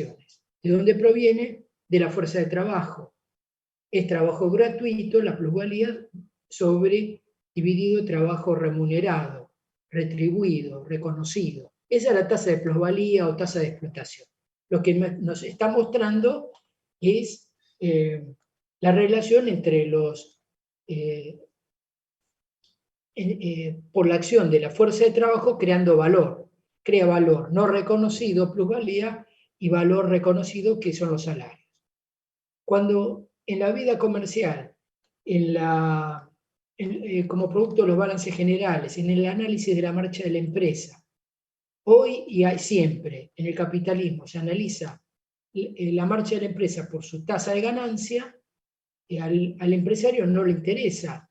¿De dónde proviene? De la fuerza de trabajo. Es trabajo gratuito, la plusvalía, sobre dividido trabajo remunerado, retribuido, reconocido. Esa es la tasa de plusvalía o tasa de explotación. Lo que nos está mostrando es la relación entre los, por la acción de la fuerza de trabajo creando valor. Crea valor no reconocido, plusvalía, y valor reconocido, que son los salarios. Cuando en la vida comercial, como producto de los balances generales, en el análisis de la marcha de la empresa, hoy y siempre en el capitalismo se analiza la marcha de la empresa por su tasa de ganancia, al empresario no le interesa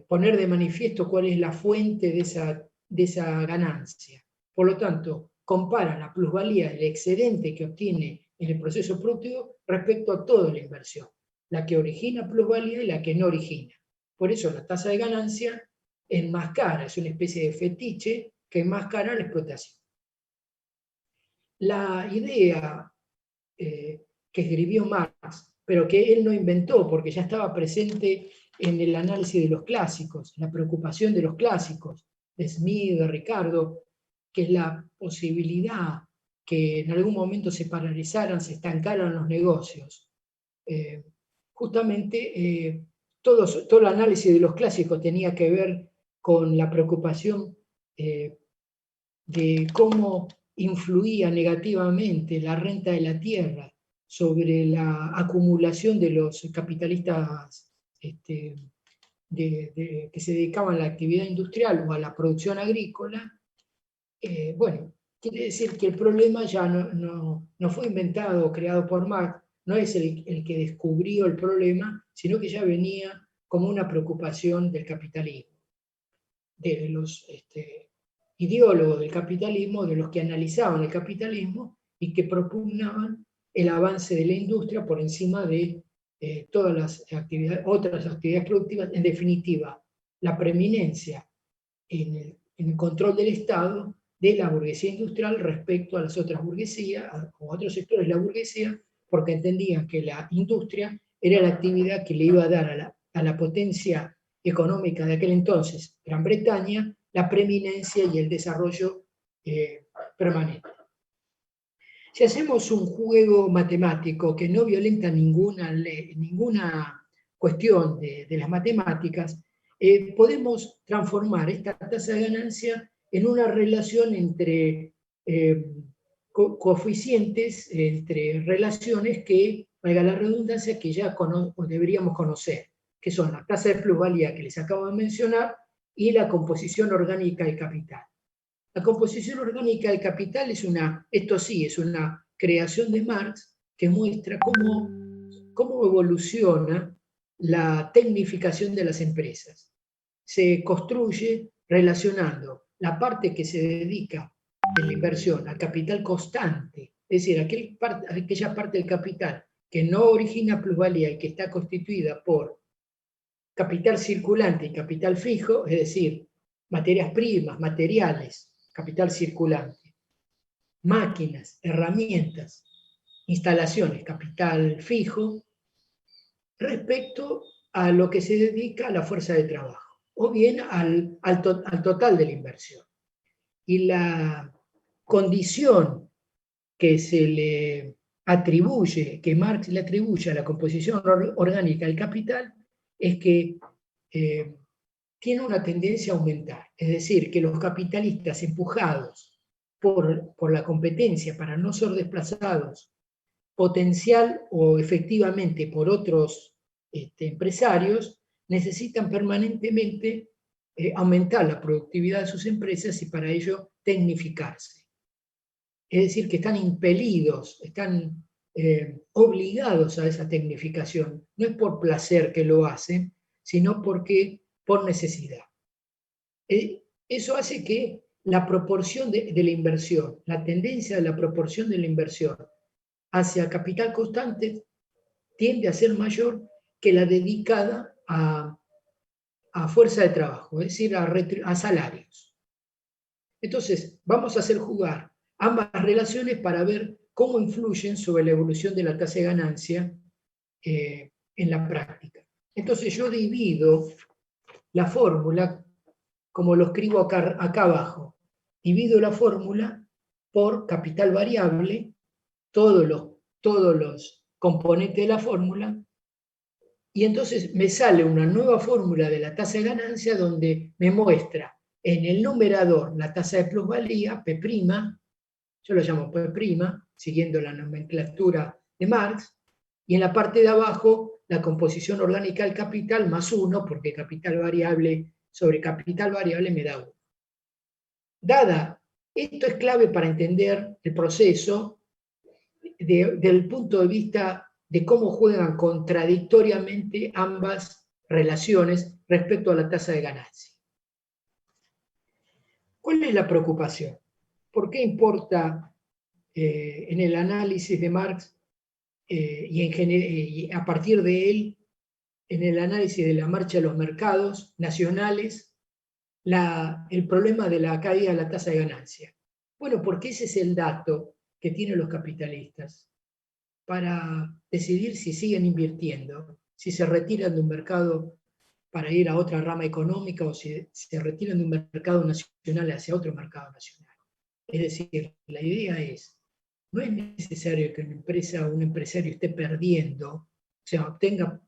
poner de manifiesto cuál es la fuente de esa ganancia. Por lo tanto, compara la plusvalía, el excedente que obtiene en el proceso productivo respecto a toda la inversión, la que origina plusvalía y la que no origina. Por eso la tasa de ganancia enmascara, es una especie de fetiche que enmascara la explotación. La idea que escribió Marx, pero que él no inventó porque ya estaba presente en el análisis de los clásicos, la preocupación de los clásicos, de Smith, de Ricardo, que es la posibilidad que en algún momento se paralizaran, se estancaran los negocios. Justamente todo el análisis de los clásicos tenía que ver con la preocupación de cómo influía negativamente la renta de la tierra sobre la acumulación de los capitalistas que se dedicaban a la actividad industrial o a la producción agrícola. Bueno, quiere decir que el problema ya no fue inventado o creado por Marx, no es el que descubrió el problema, sino que ya venía como una preocupación del capitalismo, de los ideólogos del capitalismo, de los que analizaban el capitalismo y que propugnaban el avance de la industria por encima de todas las otras actividades productivas. En definitiva, la preeminencia en el control del Estado de la burguesía industrial respecto a las otras burguesías, o otros sectores de la burguesía, porque entendían que la industria era la actividad que le iba a dar a la potencia económica de aquel entonces, Gran Bretaña, la preeminencia y el desarrollo permanente. Si hacemos un juego matemático que no violenta ninguna cuestión de las matemáticas, podemos transformar esta tasa de ganancia en una relación entre coeficientes, entre relaciones que, valga la redundancia, que ya deberíamos conocer, que son la tasa de plusvalía que les acabo de mencionar y la composición orgánica del capital. La composición orgánica del capital es una creación de Marx que muestra cómo evoluciona la tecnificación de las empresas. Se construye relacionando la parte que se dedica en la inversión al capital constante, es decir, aquella parte del capital que no origina plusvalía y que está constituida por capital circulante y capital fijo, es decir, materias primas, materiales, capital circulante, máquinas, herramientas, instalaciones, capital fijo, respecto a lo que se dedica a la fuerza de trabajo, o bien al total de la inversión. Y la condición que se le atribuye, que Marx le atribuye a la composición orgánica del capital, es que tiene una tendencia a aumentar. Es decir, que los capitalistas empujados por la competencia para no ser desplazados potencial o efectivamente por otros empresarios, necesitan permanentemente aumentar la productividad de sus empresas y para ello tecnificarse. Es decir, que están impelidos, están obligados a esa tecnificación. No es por placer que lo hacen, sino por necesidad. Eso hace que la proporción de la inversión, la tendencia de la proporción de la inversión hacia capital constante tiende a ser mayor que la dedicada a fuerza de trabajo, es decir, a salarios. Entonces, vamos a hacer jugar ambas relaciones para ver cómo influyen sobre la evolución de la tasa de ganancia en la práctica. Entonces yo divido la fórmula, como lo escribo acá abajo, divido la fórmula por capital variable, todos los componentes de la fórmula, y entonces me sale una nueva fórmula de la tasa de ganancia donde me muestra en el numerador la tasa de plusvalía, P', yo lo llamo P', siguiendo la nomenclatura de Marx, y en la parte de abajo la composición orgánica del capital más 1, porque capital variable sobre capital variable me da 1. Esto es clave para entender el proceso desde el punto de vista de cómo juegan contradictoriamente ambas relaciones respecto a la tasa de ganancia. ¿Cuál es la preocupación? ¿Por qué importa en el análisis de Marx y a partir de él, en el análisis de la marcha de los mercados nacionales, el problema de la caída de la tasa de ganancia? Bueno, porque ese es el dato que tienen los capitalistas para decidir si siguen invirtiendo, si se retiran de un mercado para ir a otra rama económica o si se retiran de un mercado nacional hacia otro mercado nacional. Es decir, la idea es, no es necesario que una empresa o un empresario esté perdiendo, o sea, obtenga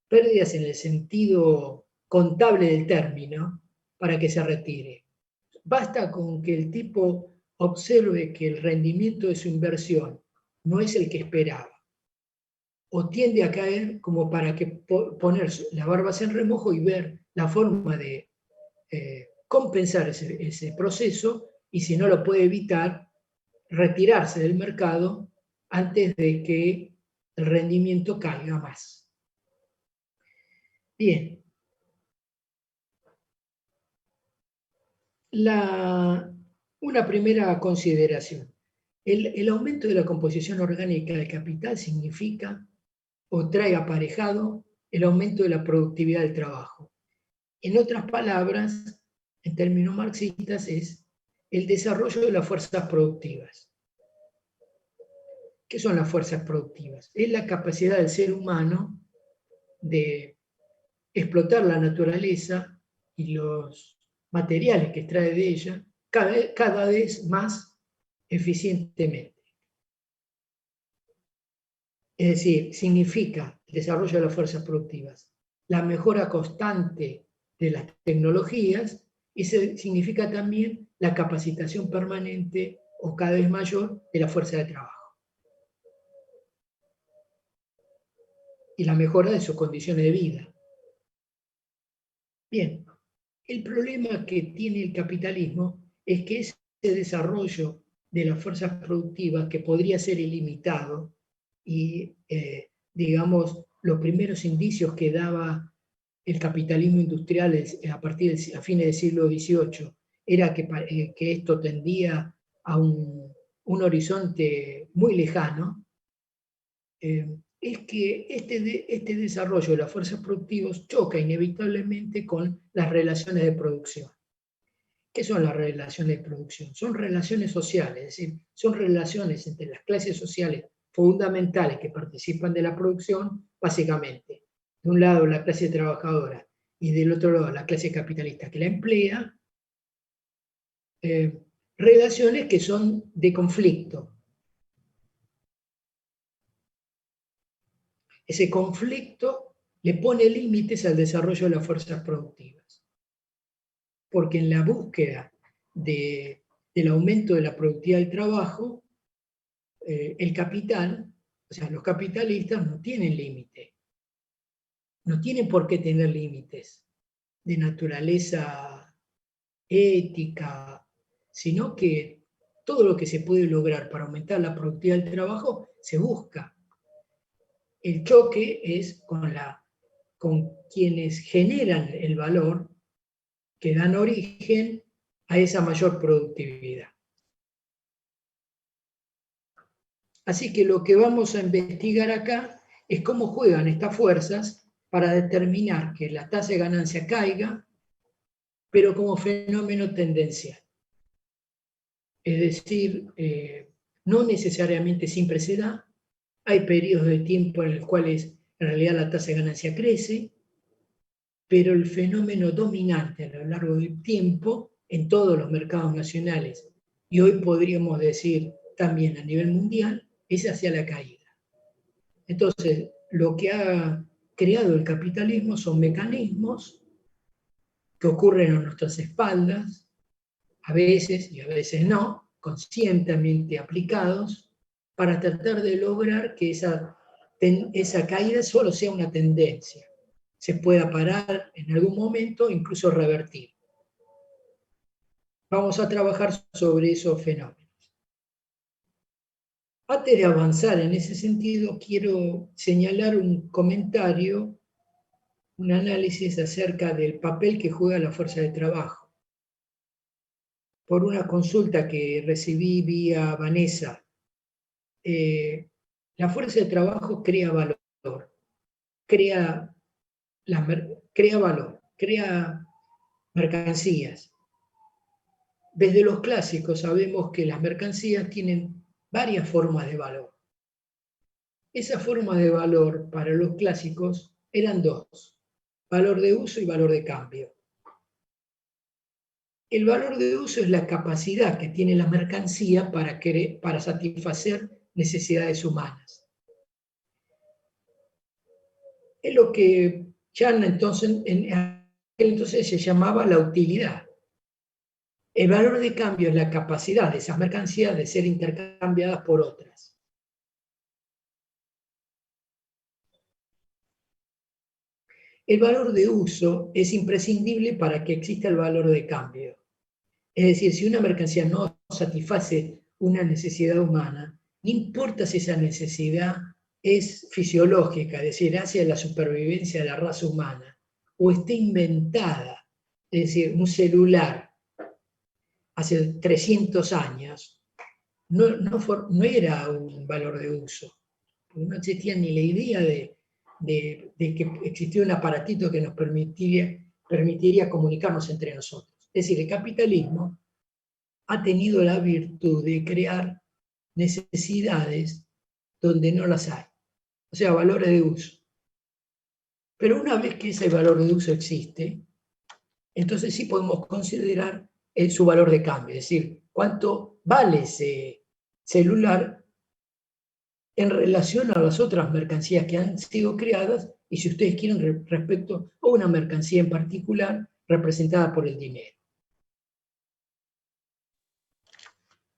pérdidas en el sentido contable del término para que se retire. Basta con que el tipo observe que el rendimiento de su inversión no es el que esperaba, o tiende a caer, como para que poner las barbas en remojo y ver la forma de compensar ese proceso, y si no lo puede evitar, retirarse del mercado antes de que el rendimiento caiga más. Bien. Una primera consideración. El aumento de la composición orgánica del capital significa o trae aparejado el aumento de la productividad del trabajo. En otras palabras, en términos marxistas, es el desarrollo de las fuerzas productivas. ¿Qué son las fuerzas productivas? Es la capacidad del ser humano de explotar la naturaleza y los materiales que extrae de ella cada vez más eficientemente. Es decir, significa el desarrollo de las fuerzas productivas, la mejora constante de las tecnologías, y significa también la capacitación permanente o cada vez mayor de la fuerza de trabajo y la mejora de sus condiciones de vida. Bien, el problema que tiene el capitalismo es que ese desarrollo de las fuerzas productivas, que podría ser ilimitado, y digamos, los primeros indicios que daba el capitalismo industrial a fines del siglo XVIII era que esto tendía a un horizonte muy lejano, es que este desarrollo de las fuerzas productivas choca inevitablemente con las relaciones de producción. ¿Qué son las relaciones de producción? Son relaciones sociales, es decir, son relaciones entre las clases sociales fundamentales que participan de la producción, básicamente. De un lado la clase trabajadora y del otro lado la clase capitalista que la emplea, relaciones que son de conflicto. Ese conflicto le pone límites al desarrollo de las fuerzas productivas. Porque en la búsqueda del aumento de la productividad del trabajo, el capital, o sea, los capitalistas no tienen límite. No tienen por qué tener límites de naturaleza ética, sino que todo lo que se puede lograr para aumentar la productividad del trabajo se busca. El choque es con quienes generan el valor que dan origen a esa mayor productividad. Así que lo que vamos a investigar acá es cómo juegan estas fuerzas para determinar que la tasa de ganancia caiga, pero como fenómeno tendencial. Es decir, no necesariamente siempre se da. Hay periodos de tiempo en los cuales en realidad la tasa de ganancia crece, pero el fenómeno dominante a lo largo del tiempo en todos los mercados nacionales, y hoy podríamos decir también a nivel mundial, es hacia la caída. Entonces, lo que ha creado el capitalismo son mecanismos que ocurren a nuestras espaldas, a veces y a veces no, conscientemente aplicados, para tratar de lograr que esa caída solo sea una tendencia, se pueda parar en algún momento, incluso revertir. Vamos a trabajar sobre esos fenómenos. Antes de avanzar en ese sentido, quiero señalar un comentario, un análisis acerca del papel que juega la fuerza de trabajo. Por una consulta que recibí vía Vanessa, la fuerza de trabajo crea valor, crea valor, crea mercancías. Desde los clásicos sabemos que las mercancías tienen varias formas de valor. Esas formas de valor para los clásicos eran dos: valor de uso y valor de cambio. El valor de uso es la capacidad que tiene la mercancía para satisfacer necesidades humanas. Es lo que ya en aquel entonces se llamaba la utilidad. El valor de cambio es la capacidad de esas mercancías de ser intercambiadas por otras. El valor de uso es imprescindible para que exista el valor de cambio. Es decir, si una mercancía no satisface una necesidad humana, no importa si esa necesidad es fisiológica, es decir, hacia la supervivencia de la raza humana, o esté inventada, es decir, un celular hace 300 años, no era un valor de uso, porque no existía ni la idea de que existía un aparatito que nos permitiría comunicarnos entre nosotros. Es decir, el capitalismo ha tenido la virtud de crear necesidades donde no las hay, o sea, valores de uso. Pero una vez que ese valor de uso existe, entonces sí podemos considerar su valor de cambio, es decir, cuánto vale ese celular en relación a las otras mercancías que han sido creadas y, si ustedes quieren, respecto a una mercancía en particular representada por el dinero.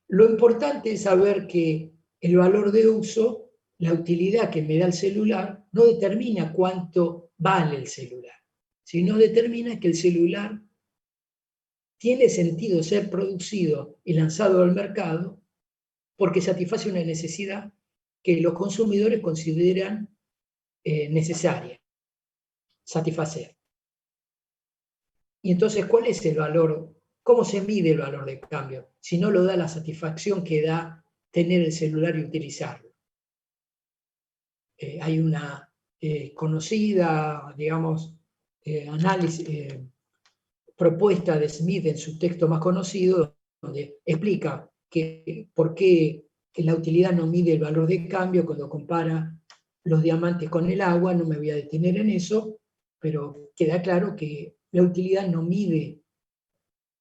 Lo importante es saber que el valor de uso, la utilidad que me da el celular, no determina cuánto vale el celular, sino determina que el celular tiene sentido ser producido y lanzado al mercado porque satisface una necesidad que los consumidores consideran necesaria satisfacer. Y entonces, ¿cuál es el valor? ¿Cómo se mide el valor de cambio? Si no lo da la satisfacción que da tener el celular y utilizarlo. Hay una conocida, digamos, propuesta de Smith en su texto más conocido, donde explica por qué la utilidad no mide el valor de cambio cuando compara los diamantes con el agua. No me voy a detener en eso, pero queda claro que la utilidad no mide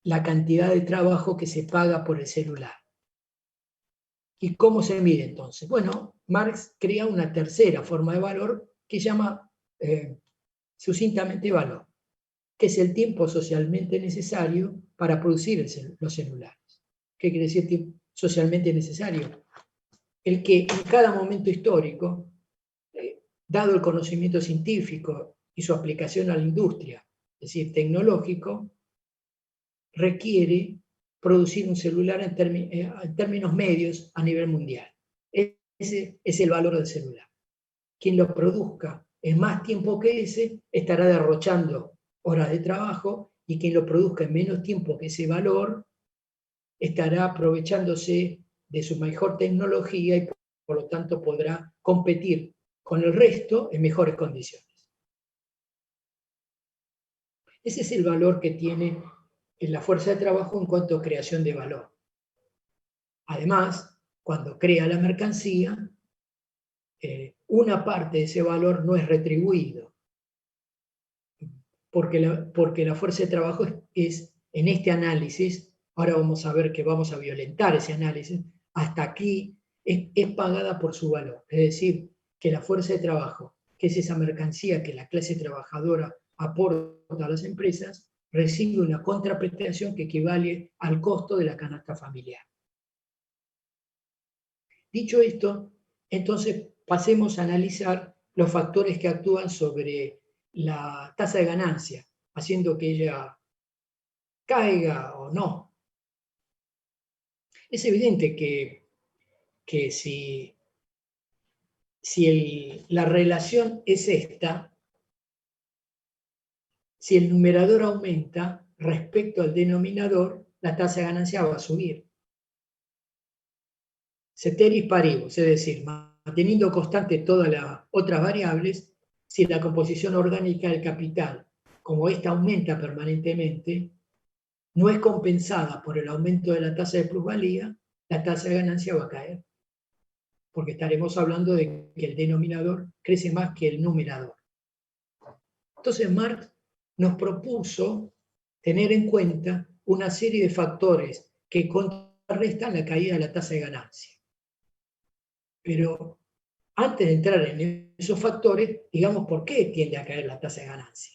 la cantidad de trabajo que se paga por el celular. ¿Y cómo se mide entonces? Bueno, Marx crea una tercera forma de valor que llama sucintamente valor, que es el tiempo socialmente necesario para producir los celulares. ¿Qué quiere decir tiempo socialmente necesario? El que en cada momento histórico, dado el conocimiento científico y su aplicación a la industria, es decir, tecnológico, requiere producir un celular en términos medios a nivel mundial. Ese es el valor del celular. Quien lo produzca en más tiempo que ese estará derrochando horas de trabajo, y quien lo produzca en menos tiempo que ese valor estará aprovechándose de su mejor tecnología y por lo tanto podrá competir con el resto en mejores condiciones. Ese es el valor que tiene la fuerza de trabajo en cuanto a creación de valor. Además, cuando crea la mercancía, una parte de ese valor no es retribuido, porque la fuerza de trabajo es, en este análisis, ahora vamos a ver que vamos a violentar ese análisis, hasta aquí es pagada por su valor. Es decir, que la fuerza de trabajo, que es esa mercancía que la clase trabajadora aporta a las empresas, recibe una contraprestación que equivale al costo de la canasta familiar. Dicho esto, entonces pasemos a analizar los factores que actúan sobre la tasa de ganancia, haciendo que ella caiga o no. Es evidente que si la relación es esta, si el numerador aumenta respecto al denominador, la tasa de ganancia va a subir. Ceteris paribus, es decir, manteniendo constante todas las otras variables, si la composición orgánica del capital, como ésta aumenta permanentemente, no es compensada por el aumento de la tasa de plusvalía, la tasa de ganancia va a caer. Porque estaremos hablando de que el denominador crece más que el numerador. Entonces Marx nos propuso tener en cuenta una serie de factores que contrarrestan la caída de la tasa de ganancia. Pero antes de entrar en esos factores, digamos por qué tiende a caer la tasa de ganancia.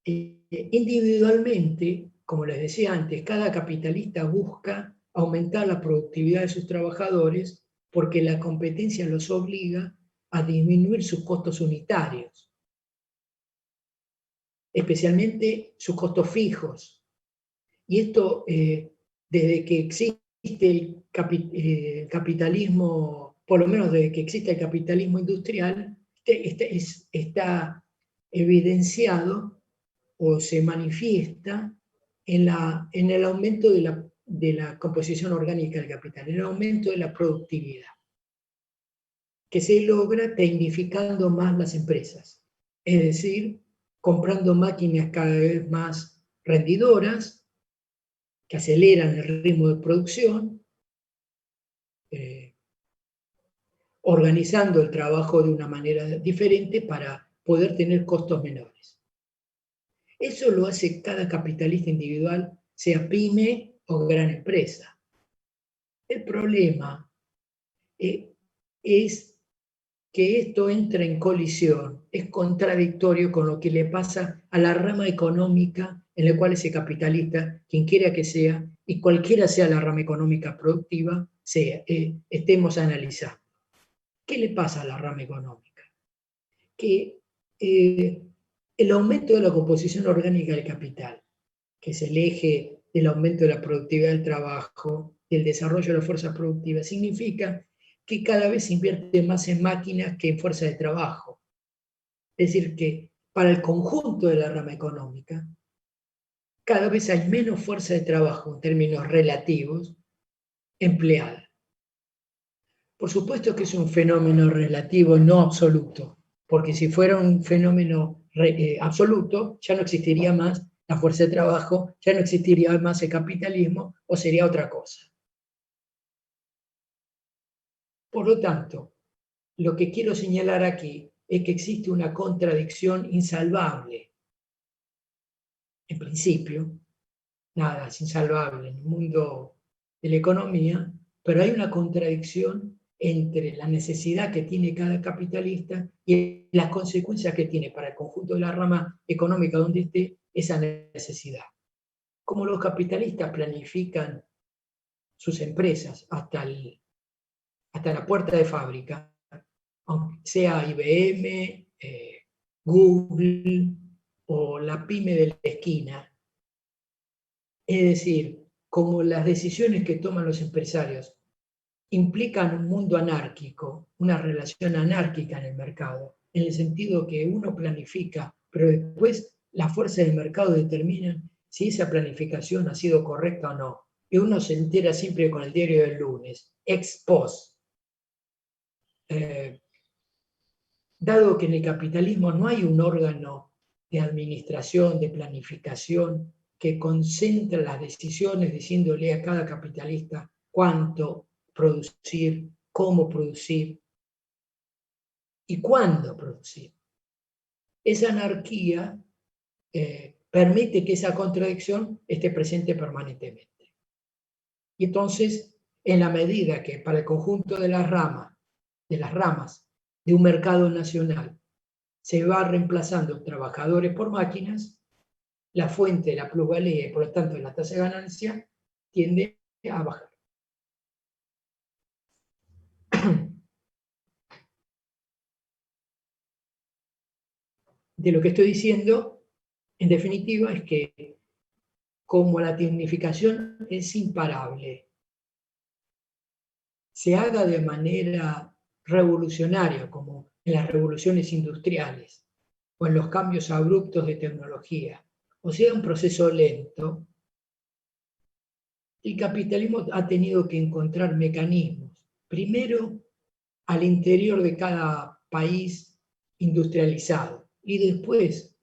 Individualmente, como les decía antes, cada capitalista busca aumentar la productividad de sus trabajadores porque la competencia los obliga a disminuir sus costos unitarios, especialmente sus costos fijos. Y esto, desde que existe el capitalismo, por lo menos desde que existe el capitalismo industrial, está evidenciado o se manifiesta en el aumento de la composición orgánica del capital, en el aumento de la productividad, que se logra tecnificando más las empresas, es decir, comprando máquinas cada vez más rendidoras, que aceleran el ritmo de producción, organizando el trabajo de una manera diferente para poder tener costos menores. Eso lo hace cada capitalista individual, sea pyme o gran empresa. El problema es que esto entra en colisión, es contradictorio con lo que le pasa a la rama económica en la cual ese capitalista, quien quiera que sea, y cualquiera sea la rama económica productiva, estemos analizando. ¿Qué le pasa a la rama económica? Que el aumento de la composición orgánica del capital, que es el eje del aumento de la productividad del trabajo, del desarrollo de la fuerza productiva, significa que cada vez se invierte más en máquinas que en fuerza de trabajo. Es decir, que para el conjunto de la rama económica, cada vez hay menos fuerza de trabajo en términos relativos empleada. Por supuesto que es un fenómeno relativo, no absoluto, porque si fuera un fenómeno absoluto, ya no existiría más la fuerza de trabajo, ya no existiría más el capitalismo o sería otra cosa. Por lo tanto, lo que quiero señalar aquí es que existe una contradicción insalvable. En principio, nada es insalvable en el mundo de la economía, pero hay una contradicción entre la necesidad que tiene cada capitalista y las consecuencias que tiene para el conjunto de la rama económica donde esté esa necesidad. Como los capitalistas planifican sus empresas hasta la puerta de fábrica, aunque sea IBM, Google o la pyme de la esquina. Es decir, como las decisiones que toman los empresarios implican un mundo anárquico, una relación anárquica en el mercado, en el sentido que uno planifica, pero después las fuerzas del mercado determinan si esa planificación ha sido correcta o no. Y uno se entera siempre con el diario del lunes, ex post. Dado que en el capitalismo no hay un órgano de administración, de planificación, que concentra las decisiones diciéndole a cada capitalista cuánto producir, cómo producir y cuándo producir. Esa anarquía permite que esa contradicción esté presente permanentemente. Y entonces, en la medida que para el conjunto de las ramas de un mercado nacional se va reemplazando trabajadores por máquinas, la fuente de la plusvalía y por lo tanto la tasa de ganancia tiende a bajar. De lo que estoy diciendo, en definitiva, es que como la tecnificación es imparable, se haga de manera revolucionaria, como en las revoluciones industriales o en los cambios abruptos de tecnología, o sea, un proceso lento, el capitalismo ha tenido que encontrar mecanismos, primero al interior de cada país industrializado y después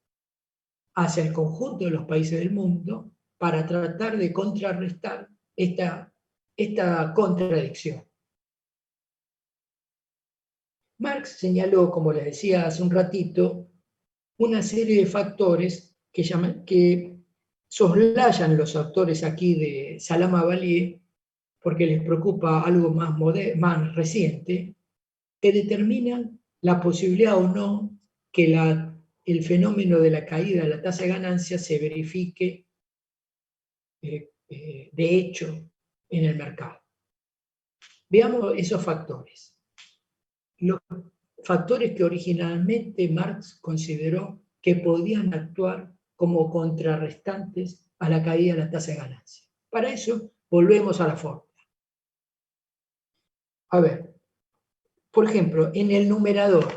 hacia el conjunto de los países del mundo para tratar de contrarrestar esta contradicción. Marx señaló, como les decía hace un ratito, una serie de factores que soslayan los autores aquí de Salama-Valier, porque les preocupa algo más reciente, que determinan la posibilidad o no que el fenómeno de la caída de la tasa de ganancia se verifique de hecho en el mercado. Veamos esos factores. Los factores que originalmente Marx consideró que podían actuar como contrarrestantes a la caída de la tasa de ganancia. Para eso, volvemos a la fórmula. A ver, por ejemplo, en el numerador,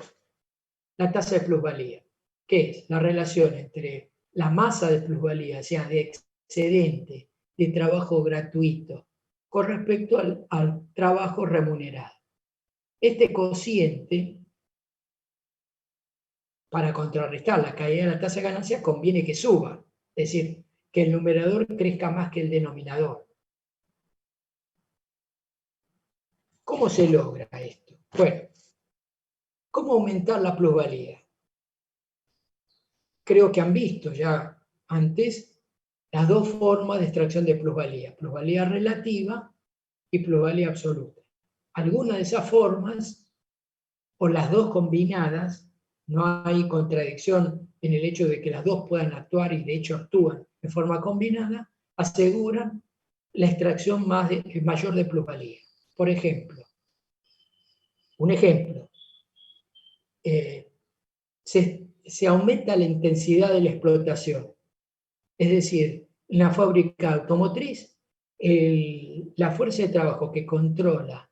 la tasa de plusvalía, que es la relación entre la masa de plusvalía, o sea, de excedente de trabajo gratuito, con respecto al trabajo remunerado. Este cociente, para contrarrestar la caída de la tasa de ganancia, conviene que suba, es decir, que el numerador crezca más que el denominador. ¿Cómo se logra esto? Bueno, ¿cómo aumentar la plusvalía? Creo que han visto ya antes las dos formas de extracción de plusvalía, plusvalía relativa y plusvalía absoluta. Algunas de esas formas, o las dos combinadas, no hay contradicción en el hecho de que las dos puedan actuar y de hecho actúan de forma combinada, aseguran la extracción mayor de plusvalía. Por ejemplo, un ejemplo, se aumenta la intensidad de la explotación. Es decir, en la fábrica automotriz, la fuerza de trabajo que controla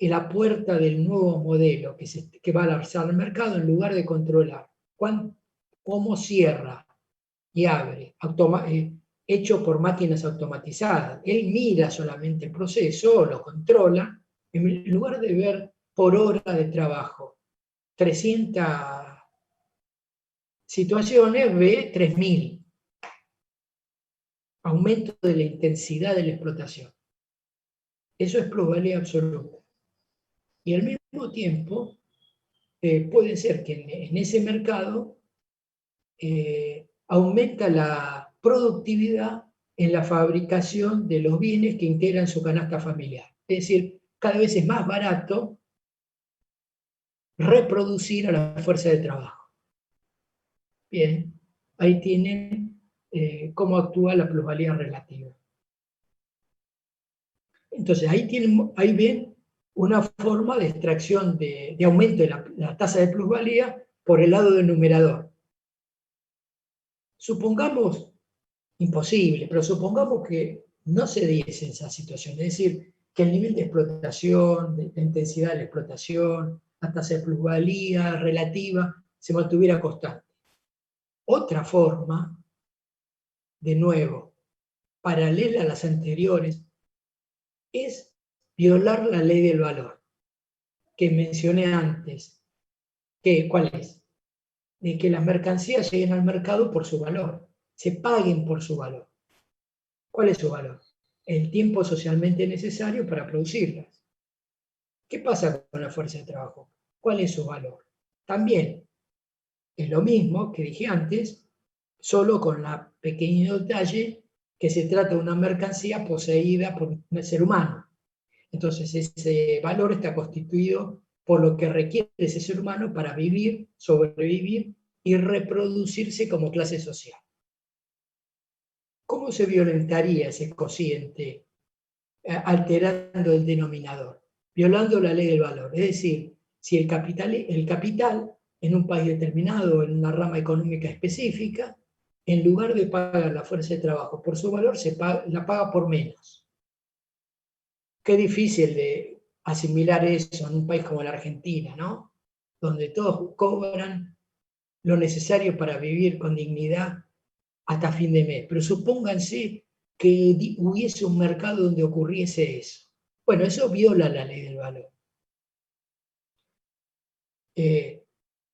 la puerta del nuevo modelo que va a lanzar al mercado, en lugar de controlar cómo cierra y abre, hecho por máquinas automatizadas, él mira solamente el proceso, lo controla, en lugar de ver por hora de trabajo 300 situaciones, ve 3000. Aumento de la intensidad de la explotación. Eso es plusvalía absoluta. Y al mismo tiempo, puede ser que en ese mercado aumenta la productividad en la fabricación de los bienes que integran su canasta familiar. Es decir, cada vez es más barato reproducir a la fuerza de trabajo. Bien, ahí tienen cómo actúa la plusvalía relativa. Entonces, ahí ven una forma de extracción de aumento de la tasa de plusvalía por el lado del numerador. Supongamos, imposible, pero supongamos que no se diese esa situación, es decir, que el nivel de explotación, de intensidad de la explotación, la tasa de plusvalía relativa, se mantuviera constante. Otra forma, de nuevo, paralela a las anteriores, es violar la ley del valor que mencioné antes. ¿Cuál es? De que las mercancías lleguen al mercado por su valor. se paguen por su valor. ¿Cuál es su valor? El tiempo socialmente necesario para producirlas. ¿Qué pasa con la fuerza de trabajo? ¿Cuál es su valor? También es lo mismo que dije antes, solo con la pequeño detalle que se trata de una mercancía poseída por un ser humano. Entonces ese valor está constituido por lo que requiere ese ser humano para vivir, sobrevivir y reproducirse como clase social. ¿Cómo se violentaría ese cociente alterando el denominador? Violando la ley del valor. Es decir, si el capital en un país determinado, en una rama económica específica, en lugar de pagar la fuerza de trabajo por su valor, la paga por menos. Qué difícil de asimilar eso en un país como la Argentina, ¿no? Donde todos cobran lo necesario para vivir con dignidad hasta fin de mes. Pero supónganse que hubiese un mercado donde ocurriese eso. Bueno, eso viola la ley del valor.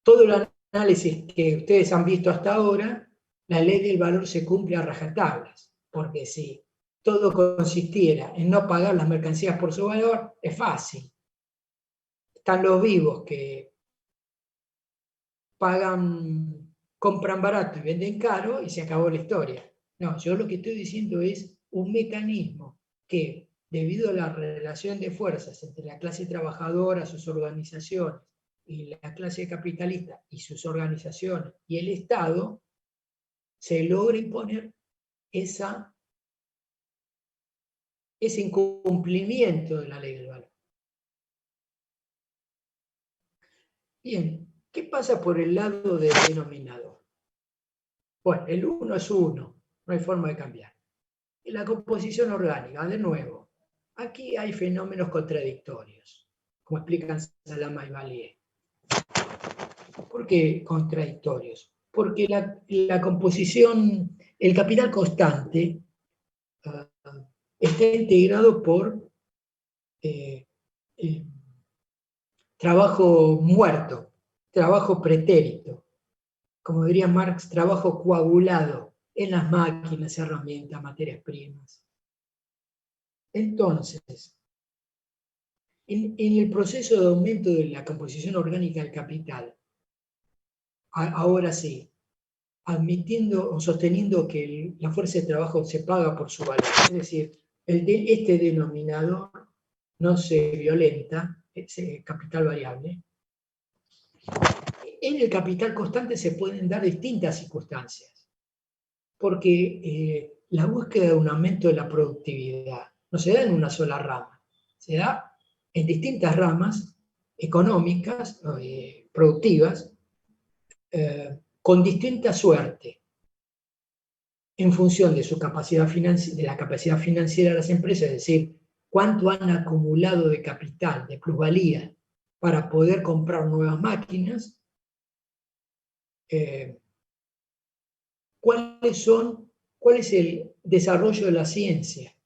Todo el análisis que ustedes han visto hasta ahora, la ley del valor se cumple a rajatablas, porque si todo consistiera en no pagar las mercancías por su valor, es fácil. Están los vivos que compran barato y venden caro y se acabó la historia. No, yo lo que estoy diciendo es un mecanismo que, debido a la relación de fuerzas entre la clase trabajadora, sus organizaciones, y la clase capitalista y sus organizaciones y el Estado, se logra imponer ese incumplimiento de la ley del valor. Bien, ¿qué pasa por el lado del denominador? Bueno, el 1 es 1, no hay forma de cambiar. Y la composición orgánica, de nuevo, aquí hay fenómenos contradictorios, como explican Salama y Valier. ¿Por qué contradictorios? Porque la composición, el capital constante, está integrado por trabajo muerto, trabajo pretérito, como diría Marx, trabajo coagulado en las máquinas, herramientas, materias primas. Entonces, en el proceso de aumento de la composición orgánica del capital, ahora sí, admitiendo o sosteniendo que la fuerza de trabajo se paga por su valor, es decir, este denominador no se violenta, ese capital variable. En el capital constante se pueden dar distintas circunstancias, porque la búsqueda de un aumento de la productividad no se da en una sola rama, se da en distintas ramas económicas, productivas, con distinta suerte, en función de su capacidad de la capacidad financiera de las empresas, es decir, cuánto han acumulado de capital, de plusvalía, para poder comprar nuevas máquinas, cuál es el desarrollo de la ciencia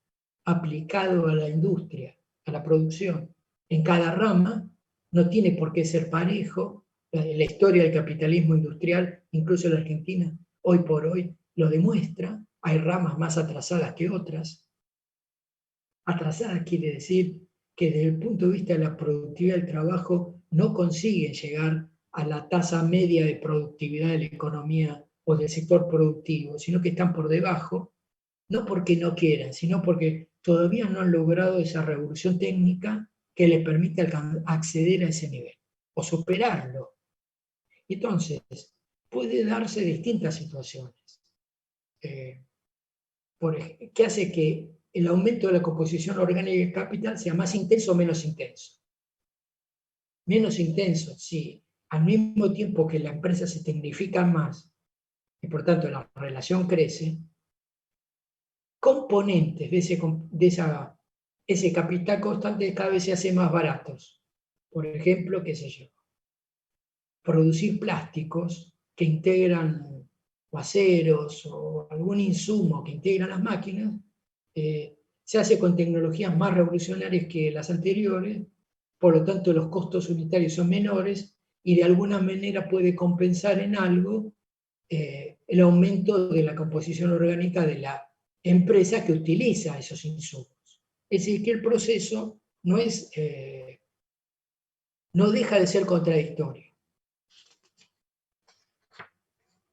aplicado a la industria, a la producción. En cada rama no tiene por qué ser parejo. La historia del capitalismo industrial, incluso en la Argentina, hoy por hoy, lo demuestra. Hay ramas más atrasadas que otras. Atrasadas quiere decir que desde el punto de vista de la productividad del trabajo no consiguen llegar a la tasa media de productividad de la economía o del sector productivo, sino que están por debajo, no porque no quieran, sino porque todavía no han logrado esa revolución técnica que les permite acceder a ese nivel o superarlo. Entonces, puede darse distintas situaciones, que hace que el aumento de la composición orgánica del capital sea más intenso o menos intenso. Menos intenso, si al mismo tiempo que la empresa se tecnifica más, y por tanto la relación crece, componentes de ese capital constante cada vez se hacen más baratos. Por ejemplo, qué sé yo, producir plásticos que integran o aceros o algún insumo que integran las máquinas, se hace con tecnologías más revolucionarias que las anteriores, por lo tanto los costos unitarios son menores y de alguna manera puede compensar en algo el aumento de la composición orgánica de la empresa que utiliza esos insumos. Es decir, que el proceso no deja de ser contradictorio.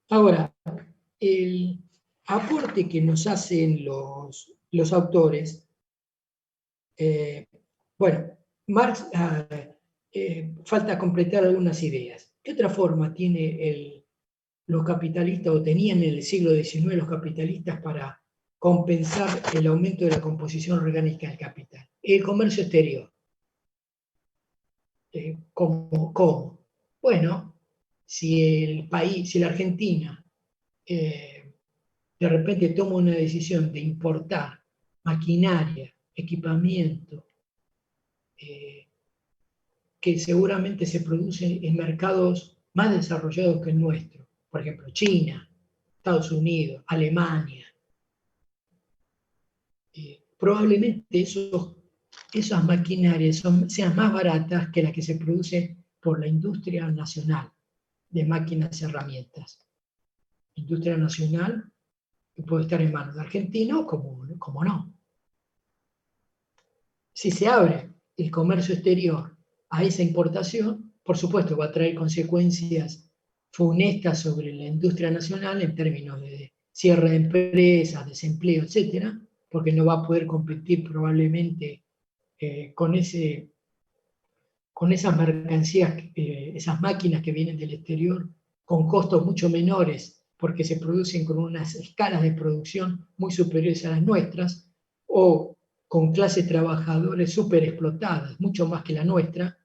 Ahora, el aporte que nos hacen los autores, bueno, Marx, falta completar algunas ideas. ¿Qué otra forma tiene los capitalistas, o tenían en el siglo XIX los capitalistas para compensar el aumento de la composición orgánica del capital? El comercio exterior. ¿Cómo? Bueno, si la Argentina de repente toma una decisión de importar maquinaria, equipamiento, que seguramente se producen en mercados más desarrollados que el nuestro, por ejemplo, China, Estados Unidos, Alemania, probablemente esas maquinarias sean más baratas que las que se producen por la industria nacional de máquinas y herramientas. Industria nacional que puede estar en manos de argentinos como no. Si se abre el comercio exterior a esa importación, por supuesto va a traer consecuencias funestas sobre la industria nacional en términos de cierre de empresas, desempleo, etcétera, porque no va a poder competir probablemente con esas mercancías, esas máquinas que vienen del exterior, con costos mucho menores, porque se producen con unas escalas de producción muy superiores a las nuestras, o con clases trabajadores súper explotadas, mucho más que la nuestra,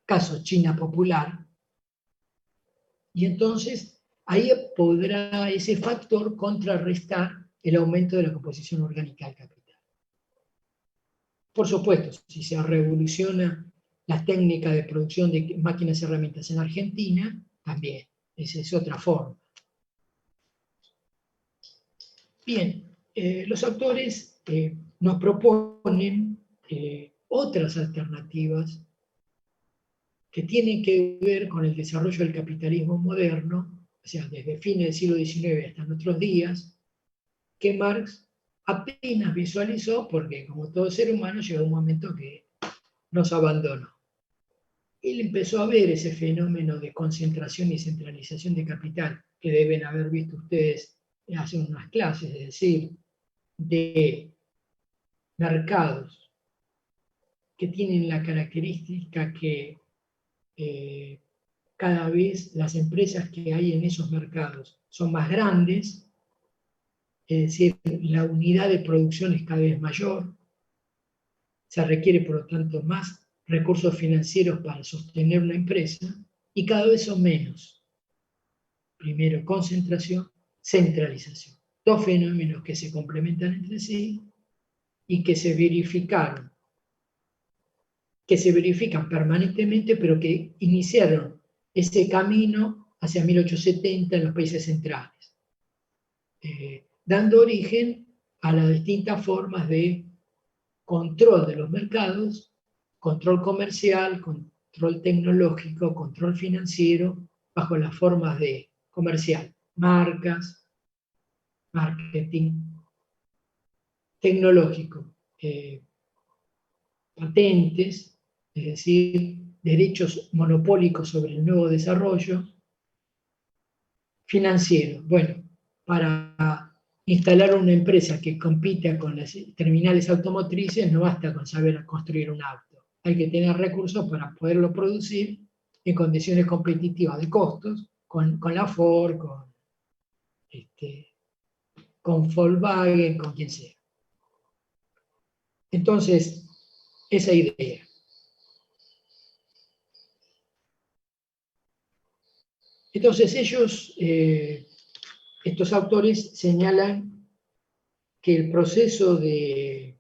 caso China popular, y entonces ahí podrá ese factor contrarrestar el aumento de la composición orgánica del capital. Por supuesto, si se revoluciona las técnicas de producción de máquinas y herramientas en Argentina, también, esa es otra forma. Bien, los autores nos proponen otras alternativas que tienen que ver con el desarrollo del capitalismo moderno, o sea, desde fines del siglo XIX hasta nuestros días, que Marx apenas visualizó porque, como todo ser humano, llegó un momento que nos abandonó. Él empezó a ver ese fenómeno de concentración y centralización de capital que deben haber visto ustedes hace unas clases, es decir, de mercados que tienen la característica que cada vez las empresas que hay en esos mercados son más grandes, es decir, la unidad de producción es cada vez mayor, se requiere por lo tanto más recursos financieros para sostener una empresa y cada vez son menos. Primero, concentración, centralización. Dos fenómenos que se complementan entre sí y que se verifican permanentemente, pero que iniciaron ese camino hacia 1870 en los países centrales, dando origen a las distintas formas de control de los mercados, control comercial, control tecnológico, control financiero, bajo las formas de comercial, marcas, marketing, tecnológico, patentes, es decir, derechos monopólicos sobre el nuevo desarrollo, financiero. Bueno, para instalar una empresa que compita con las terminales automotrices no basta con saber construir un auto. Hay que tener recursos para poderlo producir en condiciones competitivas de costos, con la Ford, con Volkswagen, con quien sea. Entonces, esa idea. Entonces ellos, estos autores, señalan que el proceso de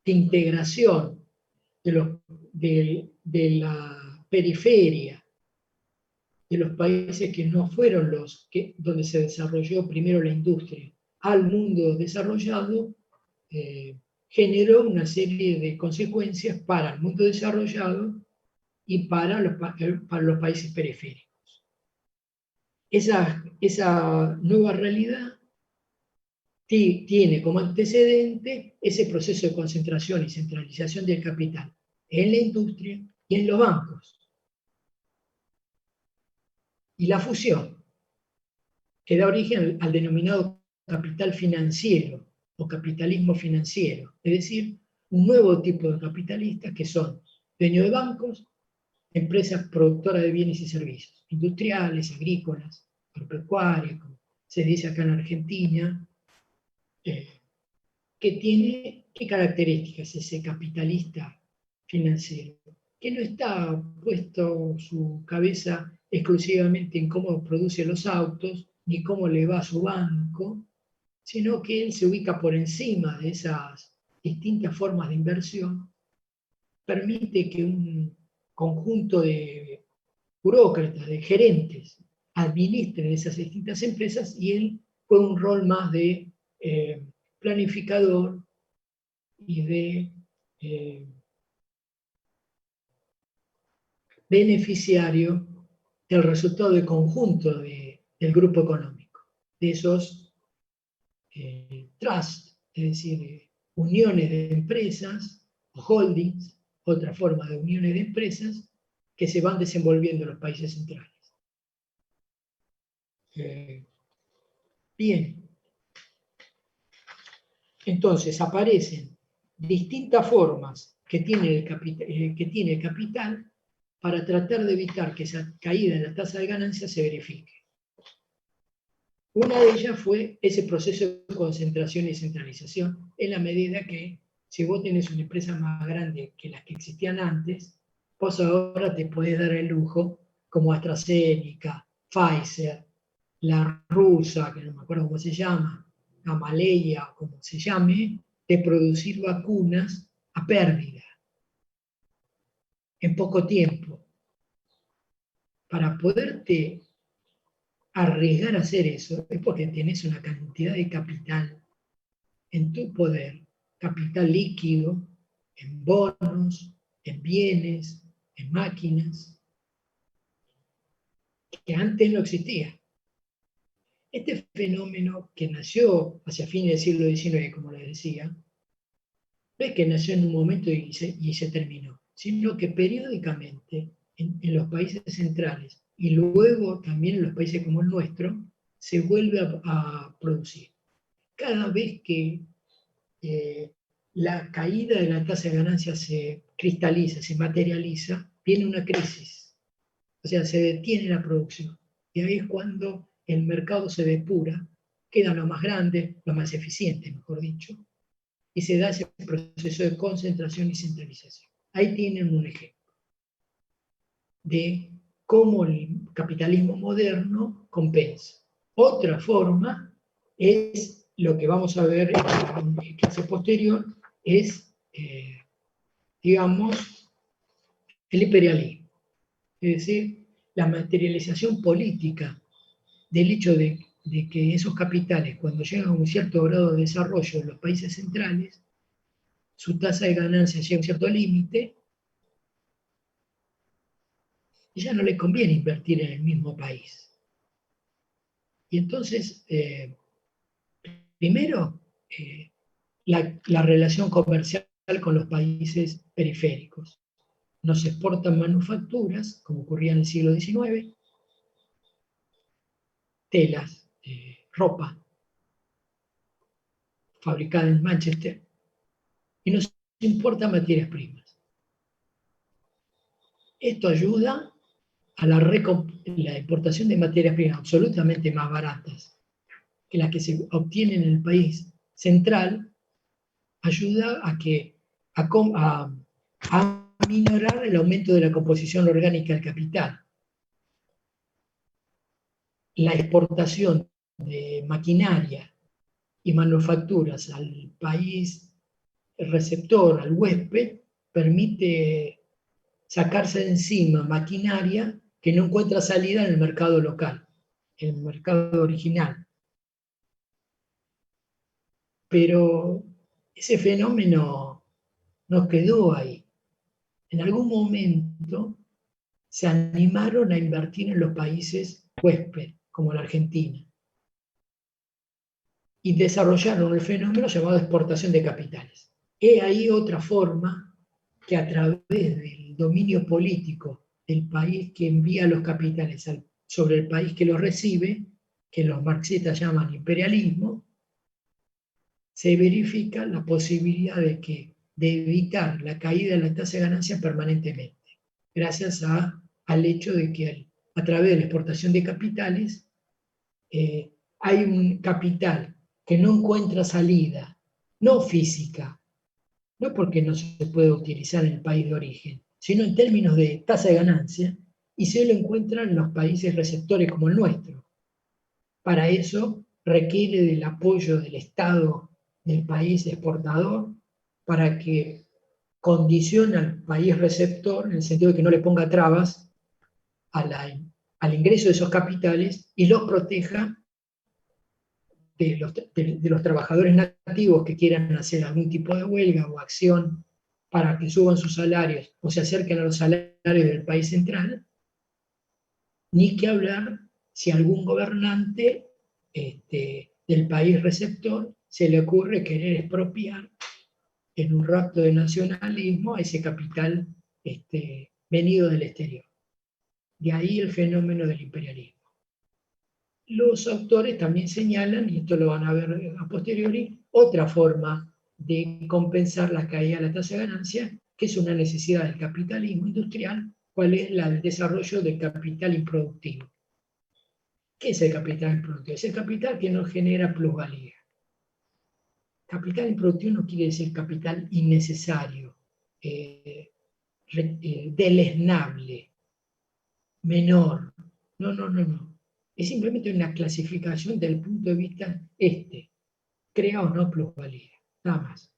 integración de la periferia de los países que no fueron donde se desarrolló primero la industria al mundo desarrollado, generó una serie de consecuencias para el mundo desarrollado y para los países periféricos. esa nueva realidad tiene como antecedente ese proceso de concentración y centralización del capital en la industria y en los bancos. Y la fusión, que da origen al denominado capital financiero o capitalismo financiero, es decir, un nuevo tipo de capitalistas que son dueños de bancos, empresas productoras de bienes y servicios, industriales, agrícolas, agropecuarias, como se dice acá en Argentina, ¿qué características ese capitalista financiero? Que no está puesto su cabeza exclusivamente en cómo produce los autos, ni cómo le va a su banco, sino que él se ubica por encima de esas distintas formas de inversión, permite que un conjunto de burócratas, de gerentes, administren esas distintas empresas y él juega un rol más de planificador y de beneficiario del resultado de conjunto del grupo económico, de esos trusts, es decir, uniones de empresas, o holdings, otra forma de uniones de empresas, que se van desenvolviendo en los países centrales. Bien, entonces aparecen distintas formas que tiene el capital para tratar de evitar que esa caída en la tasa de ganancia se verifique. Una de ellas fue ese proceso de concentración y centralización, en la medida que si vos tenés una empresa más grande que las que existían antes, vos ahora te podés dar el lujo, como AstraZeneca, Pfizer, la rusa, que no me acuerdo cómo se llama, Gamaleya, como se llame, de producir vacunas a pérdida, en poco tiempo. Para poderte arriesgar a hacer eso, es porque tenés una cantidad de capital en tu poder, capital líquido, en bonos, en bienes, en máquinas, que antes no existía. Este fenómeno que nació hacia fines del siglo XIX, como les decía, no es que nació en un momento y se terminó, sino que periódicamente en los países centrales y luego también en los países como el nuestro, se vuelve a producir. Cada vez que la caída de la tasa de ganancia se cristaliza, se materializa, viene una crisis. O sea, se detiene la producción. Y ahí es cuando el mercado se depura, queda lo más grande, lo más eficiente, mejor dicho, y se da ese proceso de concentración y centralización. Ahí tienen un ejemplo de cómo el capitalismo moderno compensa. Otra forma es lo que vamos a ver en clase posterior, es, digamos, el imperialismo. Es decir, la materialización política del hecho de que esos capitales, cuando llegan a un cierto grado de desarrollo en los países centrales, su tasa de ganancia llega a un cierto límite y ya no le conviene invertir en el mismo país. Y entonces, primero, la relación comercial con los países periféricos. Nos exportan manufacturas, como ocurría en el siglo XIX, telas, ropa, fabricada en Manchester, y nos importan materias primas. Esto ayuda a la importación de materias primas absolutamente más baratas que las que se obtienen en el país central, ayuda a minorar el aumento de la composición orgánica del capital. La exportación de maquinaria y manufacturas al país receptor, al huésped, permite sacarse de encima maquinaria que no encuentra salida en el mercado local, en el mercado original. Pero ese fenómeno nos quedó ahí. En algún momento se animaron a invertir en los países huésped, como la Argentina, y desarrollaron el fenómeno llamado exportación de capitales. He ahí otra forma que a través del dominio político del país que envía los capitales sobre el país que los recibe, que los marxistas llaman imperialismo, se verifica la posibilidad de evitar la caída de la tasa de ganancia permanentemente, gracias al hecho de que a través de la exportación de capitales hay un capital que no encuentra salida, no física, no porque no se puede utilizar en el país de origen, sino en términos de tasa de ganancia, y se lo encuentra en los países receptores como el nuestro. Para eso requiere del apoyo del Estado del país exportador para que condicione al país receptor en el sentido de que no le ponga trabas al ingreso de esos capitales y los proteja de los trabajadores nativos que quieran hacer algún tipo de huelga o acción para que suban sus salarios o se acerquen a los salarios del país central, ni que hablar si algún gobernante del país receptor se le ocurre querer expropiar en un rapto de nacionalismo a ese capital venido del exterior. De ahí el fenómeno del imperialismo. Los autores también señalan, y esto lo van a ver a posteriori, otra forma de compensar la caída de la tasa de ganancia, que es una necesidad del capitalismo industrial, cuál es la del desarrollo del capital improductivo. ¿Qué es el capital improductivo? Es el capital que no genera plusvalía. Capital improductivo no quiere decir capital innecesario, deleznable, menor. No, no, no, no. Es simplemente una clasificación del punto de vista crea o no plusvalía, nada más.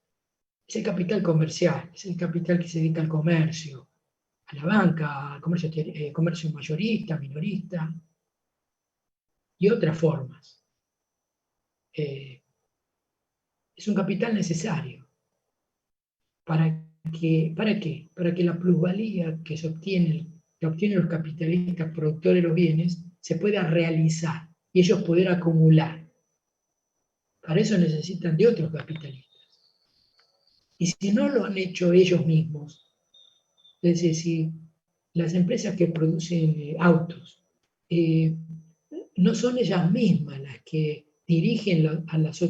Es el capital comercial, es el capital que se dedica al comercio, a la banca, al comercio mayorista, minorista y otras formas. Es un capital necesario. ¿Para qué? Para que la plusvalía que obtienen los capitalistas productores de los bienes se pueda realizar y ellos poder acumular. Para eso necesitan de otros capitalistas. Y si no lo han hecho ellos mismos, es decir, las empresas que producen autos, no son ellas mismas las que dirigen a los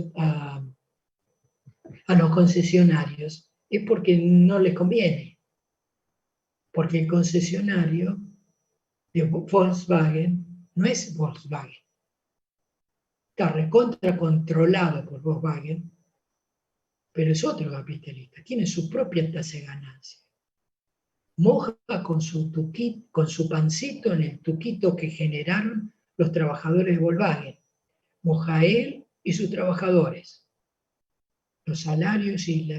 concesionarios, es porque no les conviene. Porque el concesionario de Volkswagen no es Volkswagen. Está recontra controlado por Volkswagen, pero es otro capitalista, tiene su propia tasa de ganancia. Moja con su pancito en el tuquito que generaron los trabajadores de Volkswagen. Moja él y sus trabajadores. Los salarios y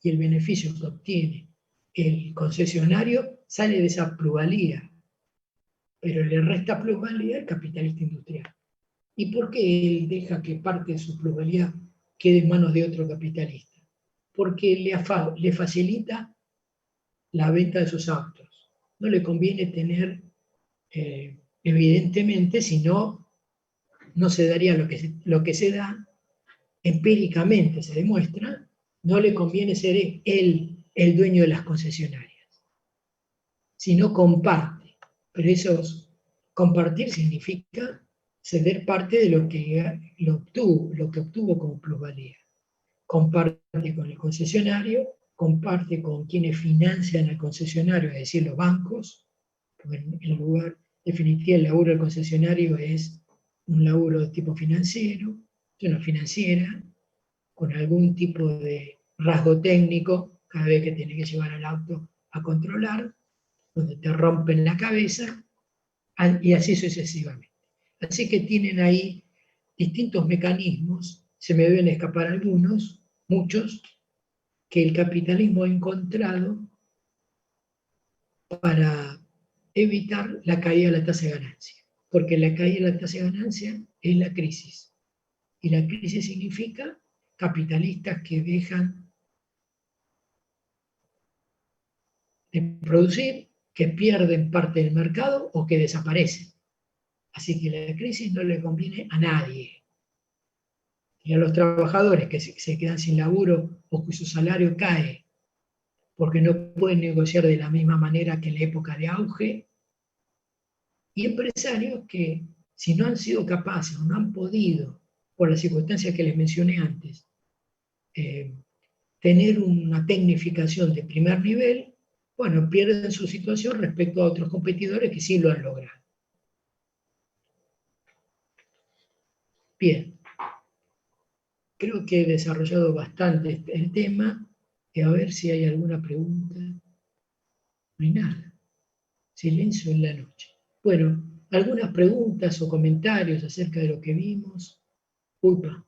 el beneficio que obtiene el concesionario sale de esa plusvalía, pero le resta plusvalía al capitalista industrial. ¿Y por qué él deja que parte de su plusvalía quede en manos de otro capitalista? Porque le facilita la venta de sus autos. No le conviene tener, evidentemente, si no, no se daría lo que se da, empíricamente se demuestra, no le conviene ser él el dueño de las concesionarias, sino comparte. Pero compartir significa ceder parte de lo que obtuvo como plusvalía. Comparte con el concesionario, comparte con quienes financian al concesionario, es decir, los bancos, porque en lugar definitivo el laburo del concesionario es un laburo de tipo financiero, es una financiera, con algún tipo de rasgo técnico, cada vez que tiene que llevar al auto a controlar, donde te rompen la cabeza, y así sucesivamente. Así que tienen ahí distintos mecanismos, se me deben escapar algunos, muchos, que el capitalismo ha encontrado para evitar la caída de la tasa de ganancia. Porque la caída de la tasa de ganancia es la crisis. Y la crisis significa capitalistas que dejan de producir, que pierden parte del mercado o que desaparecen. Así que la crisis no le conviene a nadie. Y a los trabajadores que se quedan sin laburo o que su salario cae porque no pueden negociar de la misma manera que en la época de auge, y empresarios que, si no han sido capaces o no han podido, por las circunstancias que les mencioné antes, tener una tecnificación de primer nivel, bueno, pierden su situación respecto a otros competidores que sí lo han logrado. Bien, creo que he desarrollado bastante el tema, y a ver si hay alguna pregunta. No hay nada. Silencio en la noche. Bueno, algunas preguntas o comentarios acerca de lo que vimos. Upa.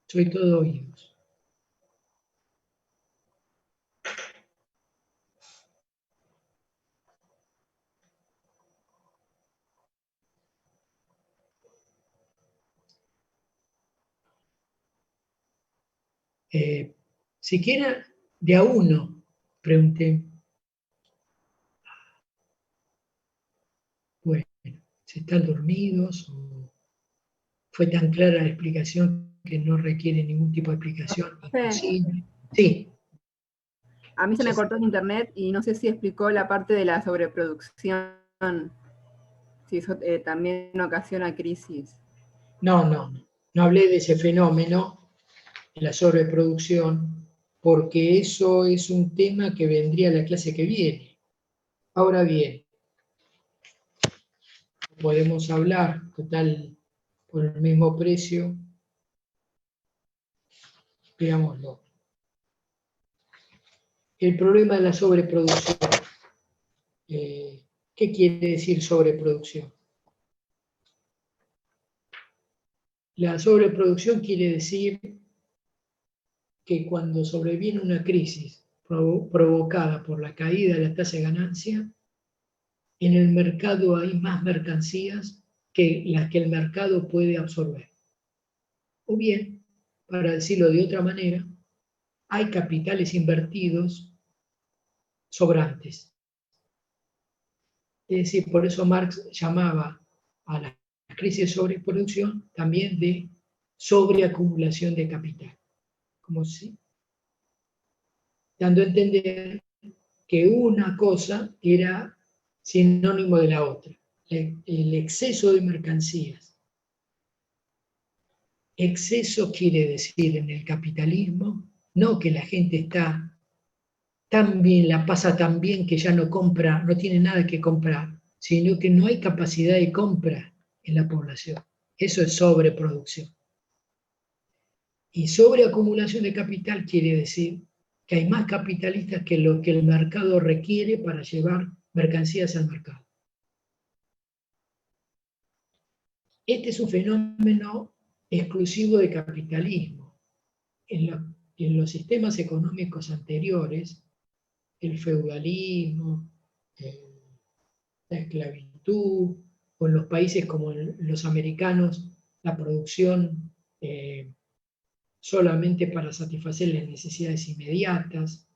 Soy todo oídos. Siquiera de a uno, pregunté. Bueno, ¿se están dormidos? ¿O fue tan clara la explicación que no requiere ningún tipo de explicación? Imposible. Sí. A mí se me cortó el internet y no sé si explicó la parte de la sobreproducción, si eso también ocasiona crisis. No hablé de ese fenómeno, de la sobreproducción, porque eso es un tema que vendría a la clase que viene. Ahora bien, podemos hablar, total, por el mismo precio, veámoslo. El problema de la sobreproducción. ¿Qué quiere decir sobreproducción? La sobreproducción quiere decir que cuando sobreviene una crisis provocada por la caída de la tasa de ganancia, en el mercado hay más mercancías que las que el mercado puede absorber. O bien, para decirlo de otra manera, hay capitales invertidos sobrantes. Es decir, por eso Marx llamaba a la crisis de sobreproducción también de sobreacumulación de capital. Como si, dando a entender que una cosa era sinónimo de la otra. El exceso de mercancías. Exceso quiere decir en el capitalismo no que la gente está tan bien, la pasa tan bien que ya no compra, no tiene nada que comprar, sino que no hay capacidad de compra en la población. Eso es sobreproducción. Y sobreacumulación de capital quiere decir que hay más capitalistas que lo que el mercado requiere para llevar mercancías al mercado. Este es un fenómeno exclusivo de capitalismo. En los sistemas económicos anteriores, el feudalismo, la esclavitud, o en los países como los americanos, la producción solamente para satisfacer las necesidades inmediatas.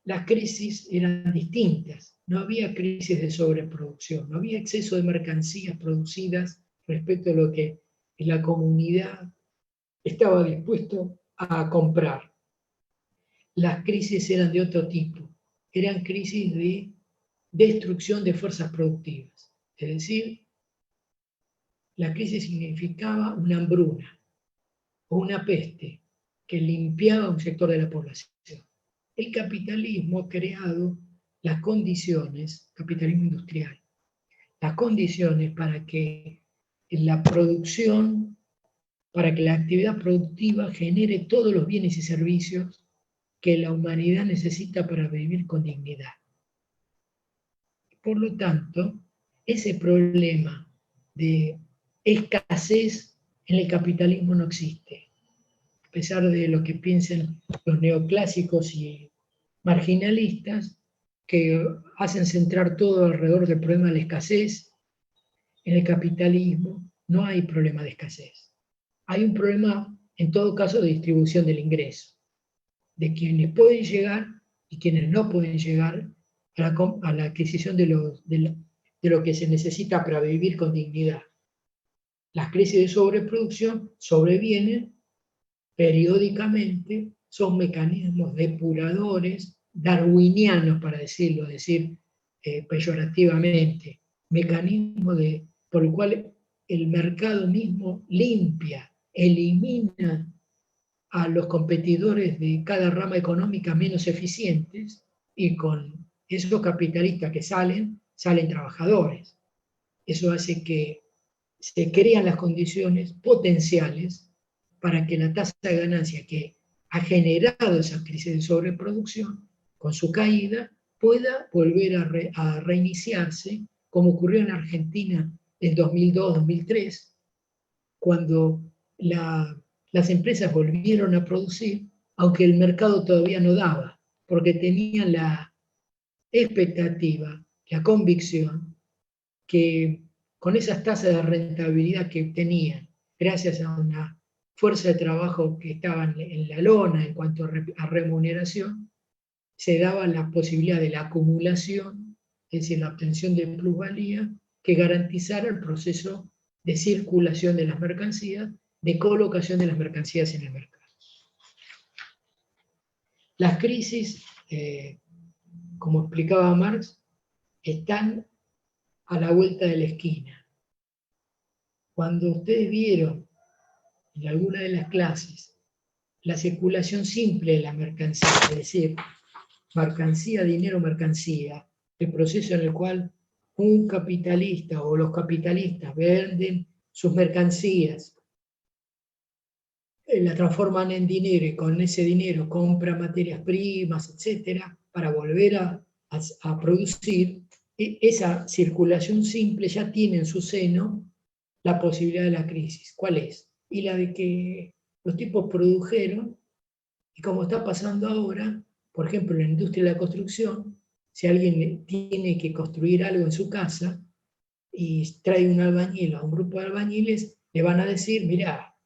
Las crisis eran distintas. No había crisis de sobreproducción, no había exceso de mercancías producidas respecto a lo que la comunidad estaba dispuesto a comprar. Las crisis eran de otro tipo, eran crisis de destrucción de fuerzas productivas. Es decir, la crisis significaba una hambruna o una peste que limpiaba un sector de la población. El capitalismo ha creado las condiciones, capitalismo industrial, las condiciones para que la producción, para que la actividad productiva genere todos los bienes y servicios que la humanidad necesita para vivir con dignidad. Por lo tanto, ese problema de escasez en el capitalismo no existe. A pesar de lo que piensen los neoclásicos y marginalistas, que hacen centrar todo alrededor del problema de la escasez, en el capitalismo no hay problema de escasez. Hay un problema, en todo caso, de distribución del ingreso, de quienes pueden llegar y quienes no pueden llegar a la adquisición de lo que se necesita para vivir con dignidad. Las crisis de sobreproducción sobrevienen periódicamente, son mecanismos depuradores, darwinianos, para decir peyorativamente, mecanismos por el cual el mercado mismo limpia, elimina a los competidores de cada rama económica menos eficientes, y con esos capitalistas que salen trabajadores. Eso hace que se crean las condiciones potenciales para que la tasa de ganancia que ha generado esa crisis de sobreproducción, con su caída, pueda volver a reiniciarse, como ocurrió en Argentina en 2002-2003, cuando las empresas volvieron a producir, aunque el mercado todavía no daba, porque tenían la expectativa, la convicción, que con esas tasas de rentabilidad que obtenían, gracias a una fuerza de trabajo que estaba en la lona en cuanto a remuneración, se daba la posibilidad de la acumulación, es decir, la obtención de plusvalía, que garantizara el proceso de circulación de las mercancías, de colocación de las mercancías en el mercado. Las crisis, como explicaba Marx, están a la vuelta de la esquina. Cuando ustedes vieron en alguna de las clases la circulación simple de la mercancía, es decir, mercancía, dinero, mercancía, el proceso en el cual un capitalista o los capitalistas venden sus mercancías, la transforman en dinero y con ese dinero compran materias primas, etcétera, para volver a producir. Esa circulación simple ya tiene en su seno la posibilidad de la crisis. ¿Cuál es? Y la de que los tipos produjeron, y como está pasando ahora, por ejemplo, en la industria de la construcción, si alguien tiene que construir algo en su casa y trae un albañil o un grupo de albañiles, le van a decir, mirá,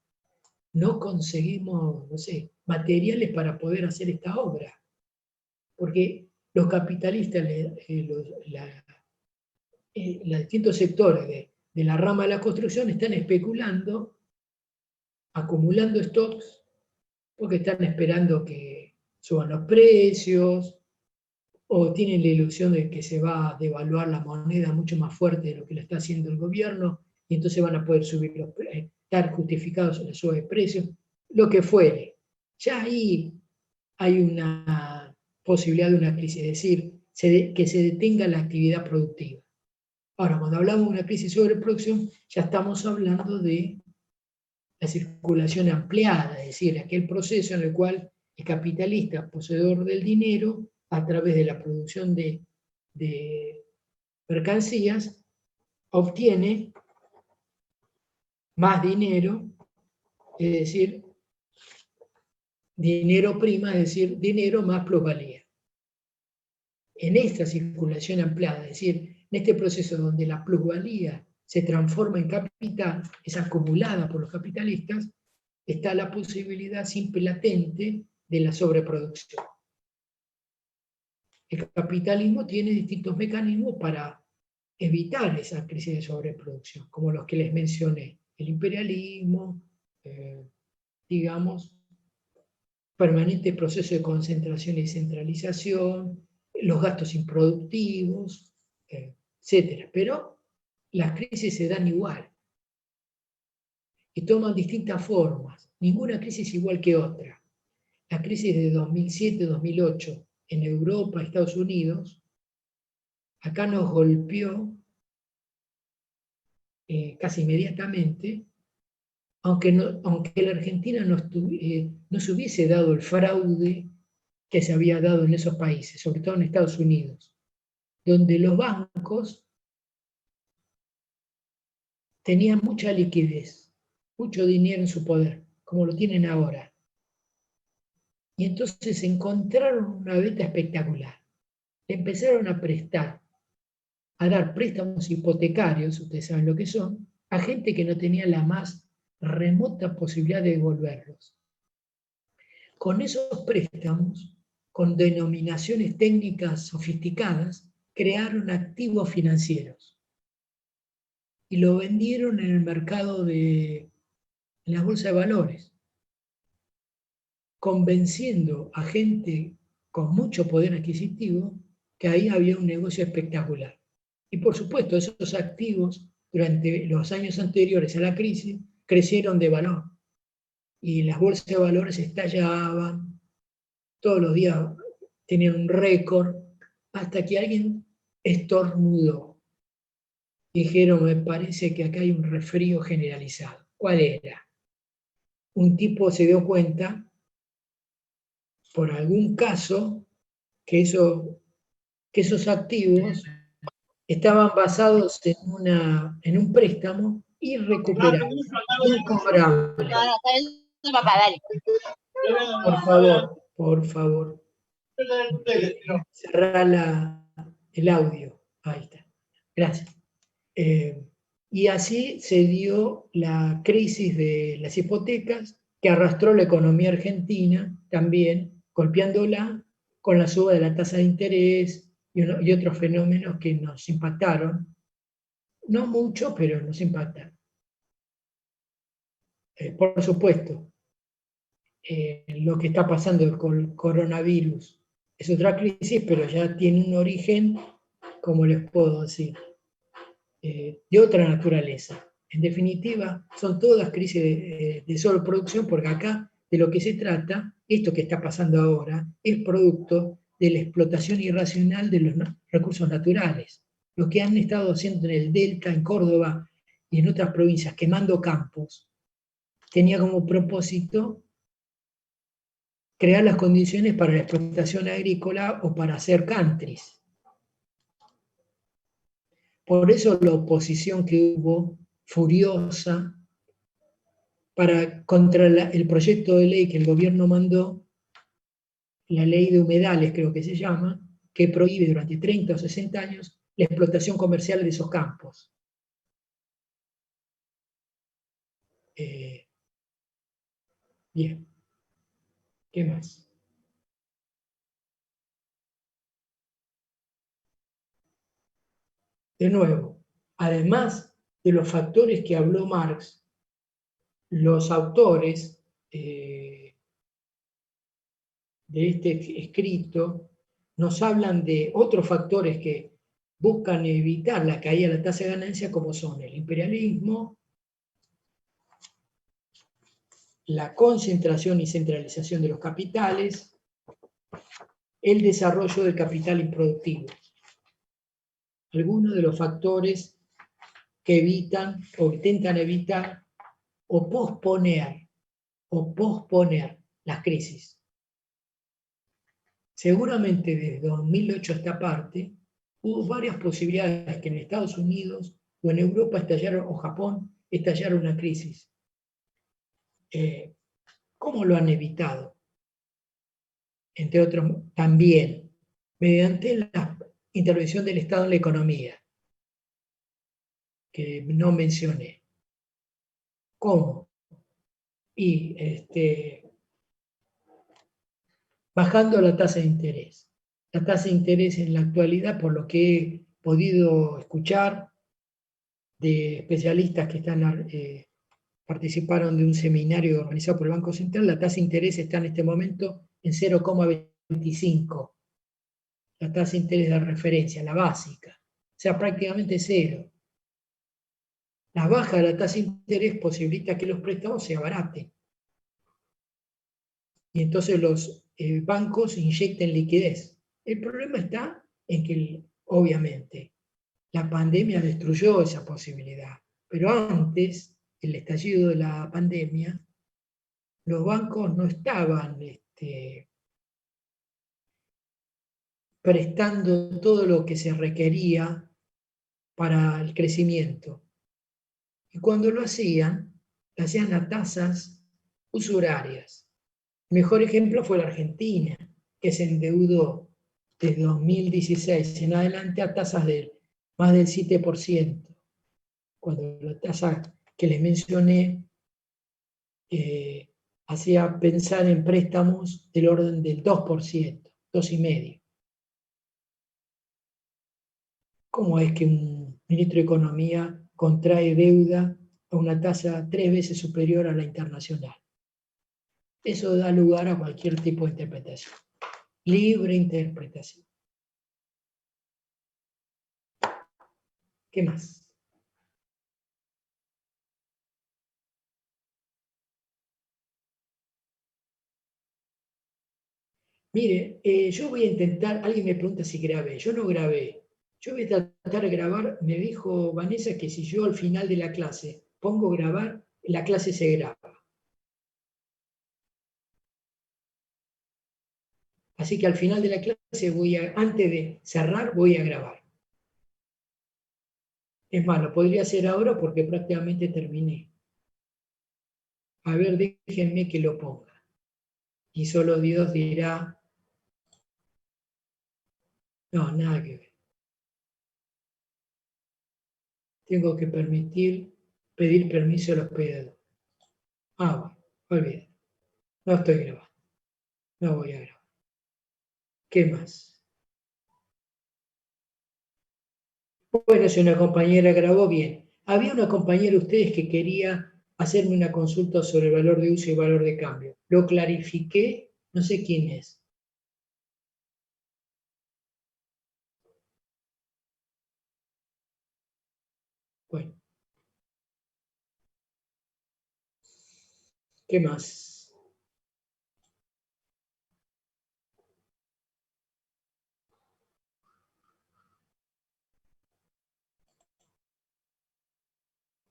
no conseguimos, no sé, materiales para poder hacer esta obra. Porque los capitalistas, los distintos sectores de la rama de la construcción están especulando, acumulando stocks, porque están esperando que suban los precios, o tienen la ilusión de que se va a devaluar la moneda mucho más fuerte de lo que lo está haciendo el gobierno, y entonces van a poder subir estar justificados en la suba de precios, lo que fuere. Ya ahí hay una posibilidad de una crisis, es decir, que se detenga la actividad productiva. Ahora, cuando hablamos de una crisis sobre producción, ya estamos hablando de la circulación ampliada, es decir, aquel proceso en el cual el capitalista, poseedor del dinero, a través de la producción de mercancías, obtiene más dinero, es decir, dinero prima, es decir, dinero más plusvalía. En esta circulación ampliada, es decir, en este proceso donde la plusvalía se transforma en capital, es acumulada por los capitalistas, está la posibilidad simple latente de la sobreproducción. El capitalismo tiene distintos mecanismos para evitar esa crisis de sobreproducción, como los que les mencioné, el imperialismo, digamos, permanente proceso de concentración y centralización, los gastos improductivos, etc. Pero las crisis se dan igual y toman distintas formas. Ninguna crisis igual que otra. La crisis de 2007-2008 en Europa, Estados Unidos, acá nos golpeó casi inmediatamente, aunque la Argentina no se hubiese dado el fraude que se había dado en esos países, sobre todo en Estados Unidos, donde los bancos tenían mucha liquidez, mucho dinero en su poder, como lo tienen ahora. Y entonces encontraron una beta espectacular. Empezaron a prestar, a dar préstamos hipotecarios, ustedes saben lo que son, a gente que no tenía la más remota posibilidad de devolverlos. Con esos préstamos con denominaciones técnicas sofisticadas, crearon activos financieros y lo vendieron en el mercado en la bolsa de valores, convenciendo a gente con mucho poder adquisitivo que ahí había un negocio espectacular. Y por supuesto, esos activos durante los años anteriores a la crisis crecieron de valor. Y las bolsas de valores estallaban, todos los días tenían un récord, hasta que alguien estornudó. Dijeron, me parece que acá hay un resfrío generalizado. ¿Cuál era? Un tipo se dio cuenta, por algún caso, que esos activos estaban basados en un préstamo irrecuperable, incobrable. Por favor, cerrar el audio. Ahí está. Gracias. Y así se dio la crisis de las hipotecas, que arrastró la economía argentina también, golpeándola con la suba de la tasa de interés y otros fenómenos que nos impactaron. No mucho, pero nos impactaron. Por supuesto, lo que está pasando con el coronavirus es otra crisis, pero ya tiene un origen, como les puedo decir, de otra naturaleza. En definitiva, son todas crisis de sobreproducción, porque acá de lo que se trata, esto que está pasando ahora, es producto de la explotación irracional de los recursos naturales. Lo que han estado haciendo en el Delta, en Córdoba y en otras provincias, quemando campos, tenía como propósito crear las condiciones para la explotación agrícola o para hacer countries. Por eso la oposición que hubo, furiosa, contra el proyecto de ley que el gobierno mandó, la ley de humedales creo que se llama, que prohíbe durante 30 o 60 años la explotación comercial de esos campos. Bien, ¿qué más? De nuevo, además de los factores que habló Marx, los autores de este escrito nos hablan de otros factores que buscan evitar la caída de la tasa de ganancia, como son el imperialismo, la concentración y centralización de los capitales, el desarrollo del capital improductivo. Algunos de los factores que evitan o intentan evitar o posponer las crisis. Seguramente desde 2008 a esta parte hubo varias posibilidades que en Estados Unidos o en Europa estallaron, o Japón estallara una crisis. ¿Cómo lo han evitado? Entre otros, también mediante la intervención del Estado en la economía, que no mencioné. ¿Cómo? Y bajando la tasa de interés. La tasa de interés en la actualidad, por lo que he podido escuchar de especialistas que participaron de un seminario organizado por el Banco Central, la tasa de interés está en este momento en 0,25. La tasa de interés de referencia, la básica. O sea, prácticamente cero. La baja de la tasa de interés posibilita que los préstamos se abaraten. Y entonces los bancos inyecten liquidez. El problema está en que, obviamente, la pandemia destruyó esa posibilidad. Pero antes, el estallido de la pandemia, los bancos no estaban prestando todo lo que se requería para el crecimiento. Y cuando lo hacían a tasas usurarias. El mejor ejemplo fue la Argentina, que se endeudó desde 2016 en adelante a tasas de más del 7%, cuando la tasa que les mencioné hacía pensar en préstamos del orden del 2%. 2,5. ¿Cómo es que un ministro de Economía contrae deuda a una tasa 3 veces superior a la internacional? Eso da lugar a cualquier tipo de interpretación. Libre interpretación. ¿Qué más? Mire, yo voy a intentar, alguien me pregunta si grabé, yo no grabé. Yo voy a tratar de grabar, me dijo Vanessa que si yo al final de la clase pongo grabar, la clase se graba. Así que al final de la clase antes de cerrar, voy a grabar. Es más, lo podría hacer ahora porque prácticamente terminé. A ver, déjenme que lo ponga. Y solo Dios dirá, no, nada que ver. Tengo que pedir permiso a los hospedadores. Bueno, olvídate. No estoy grabando. No voy a grabar. ¿Qué más? Bueno, si una compañera grabó bien. Había una compañera de ustedes que quería hacerme una consulta sobre el valor de uso y valor de cambio. Lo clarifiqué, no sé quién es. Bueno, ¿qué más?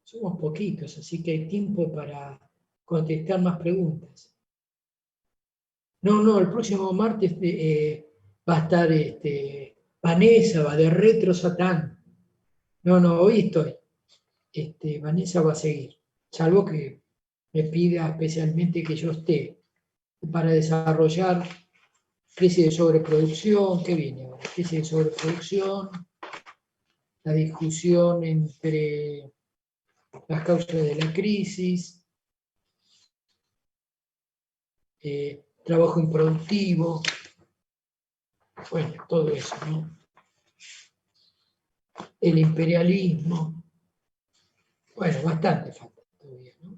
Somos poquitos, así que hay tiempo para contestar más preguntas. No, el próximo martes va a estar Vanessa, va de Retro Satán. No, hoy estoy. Vanessa va a seguir, salvo que me pida especialmente que yo esté para desarrollar crisis de sobreproducción. ¿Qué viene ahora? Crisis de sobreproducción, la discusión entre las causas de la crisis, trabajo improductivo, bueno, todo eso, ¿no? El imperialismo, bueno, bastante falta todavía, ¿no?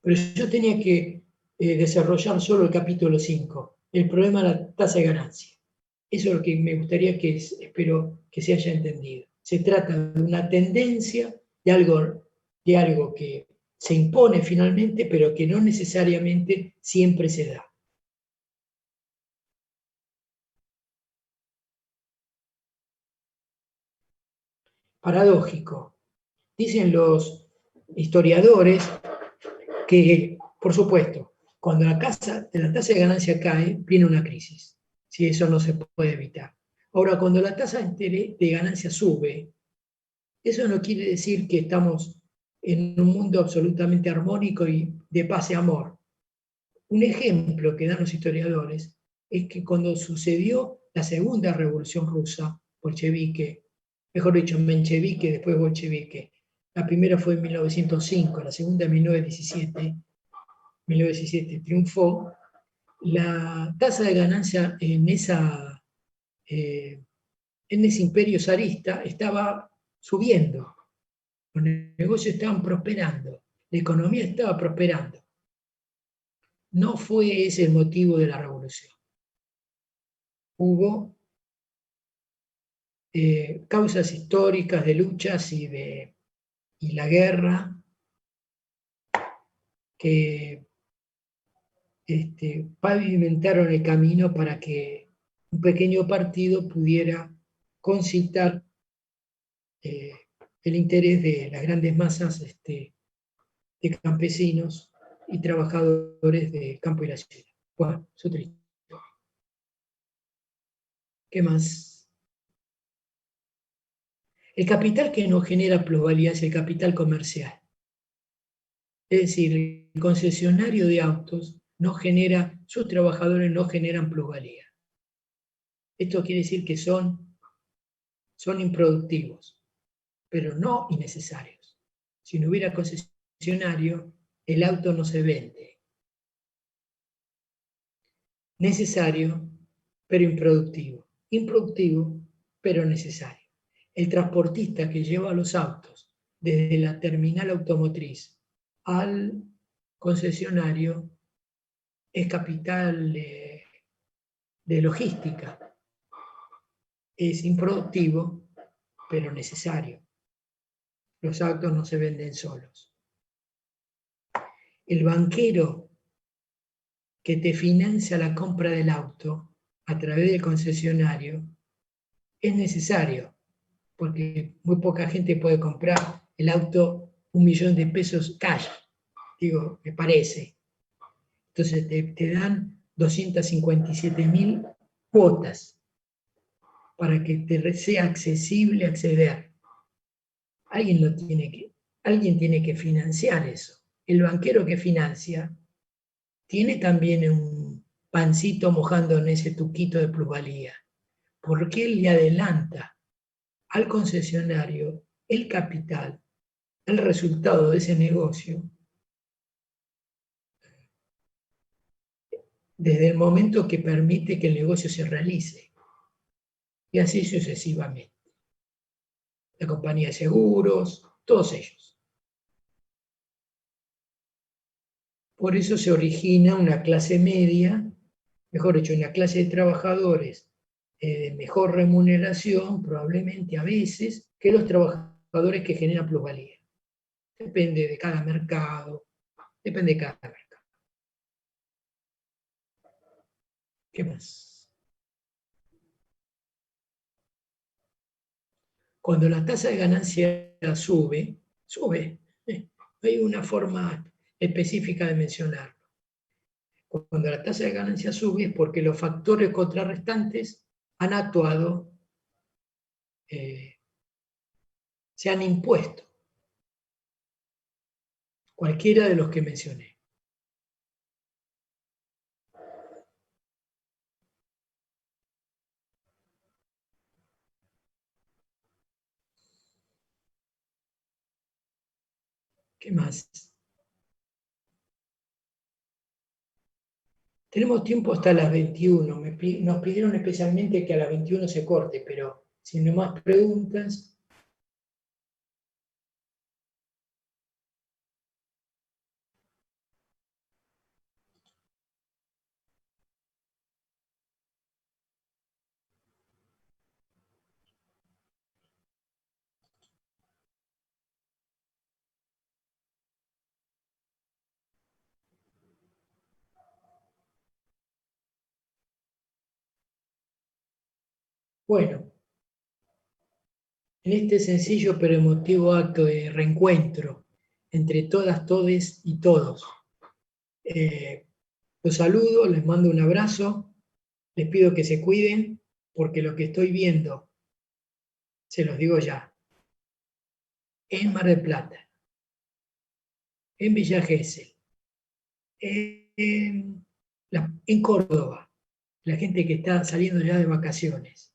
Pero yo tenía que desarrollar solo el capítulo 5, el problema de la tasa de ganancia. Eso es lo que me gustaría espero que se haya entendido. Se trata de una tendencia, de algo que se impone finalmente, pero que no necesariamente siempre se da. Paradójico. Dicen los historiadores que, por supuesto, cuando la tasa de ganancia cae, viene una crisis. Si eso no se puede evitar. Ahora, cuando la tasa de ganancia sube, eso no quiere decir que estamos en un mundo absolutamente armónico y de paz y amor. Un ejemplo que dan los historiadores es que cuando sucedió la segunda revolución rusa, bolchevique, mejor dicho, menchevique, después bolchevique, la primera fue en 1905, la segunda en 1917 triunfó, la tasa de ganancia en ese imperio zarista estaba subiendo. Los negocios estaban prosperando, la economía estaba prosperando. No fue ese el motivo de la revolución. Hubo causas históricas de luchas y la guerra que pavimentaron el camino para que un pequeño partido pudiera concitar el interés de las grandes masas de campesinos y trabajadores de campo y la ciudad. Bueno, es otra historia. ¿Qué más? El capital que no genera plusvalía es el capital comercial. Es decir, el concesionario de autos no genera, sus trabajadores no generan plusvalía. Esto quiere decir que son improductivos, pero no innecesarios. Si no hubiera concesionario, el auto no se vende. Necesario, pero improductivo. Improductivo, pero necesario. El transportista que lleva los autos desde la terminal automotriz al concesionario es capital de logística. Es improductivo, pero necesario. Los autos no se venden solos. El banquero que te financia la compra del auto a través del concesionario es necesario, porque muy poca gente puede comprar el auto 1 millón de pesos cash, digo, me parece. Entonces te dan 257.000 cuotas para que te sea accesible acceder. Alguien tiene que financiar eso. El banquero que financia tiene también un pancito mojando en ese tuquito de plusvalía, porque él le adelanta al concesionario el capital, el resultado de ese negocio, desde el momento que permite que el negocio se realice. Y así sucesivamente. La compañía de seguros, todos ellos. Por eso se origina una clase media, mejor dicho, una clase de trabajadores de mejor remuneración, probablemente a veces, que los trabajadores que generan plusvalía. Depende de cada mercado, depende de cada mercado. ¿Qué más? Cuando la tasa de ganancia sube, hay una forma específica de mencionarlo. Cuando la tasa de ganancia sube es porque los factores contrarrestantes han actuado, se han impuesto, cualquiera de los que mencioné. ¿Qué más? Tenemos tiempo hasta las 21. Nos pidieron especialmente que a las 21 se corte, pero si no hay más preguntas... Bueno, en este sencillo pero emotivo acto de reencuentro entre todas, todes y todos, los saludo, les mando un abrazo, les pido que se cuiden, porque lo que estoy viendo, se los digo ya, en Mar del Plata, en Villa Gesell, en Córdoba, la gente que está saliendo ya de vacaciones,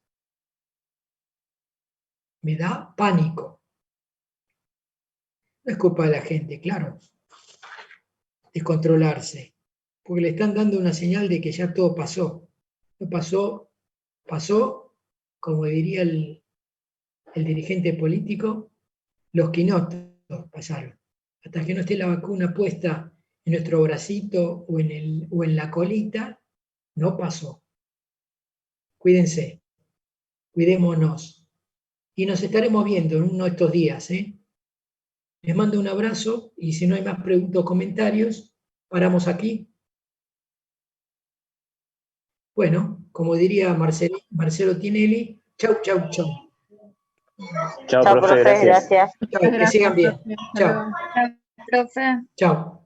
me da pánico. No es culpa de la gente, claro, descontrolarse, porque le están dando una señal de que ya todo pasó. No pasó, pasó, como diría el dirigente político, los quinotos pasaron. Hasta que no esté la vacuna puesta en nuestro bracito o en la colita, no pasó. Cuídense, cuidémonos. Y nos estaremos viendo en uno de estos días. Les mando un abrazo y si no hay más preguntas o comentarios, paramos aquí. Bueno, como diría Marcelo Tinelli, chau, chau, chau. Chao, profe, gracias. Chau, que sigan bien. Chau. Profe. Chau.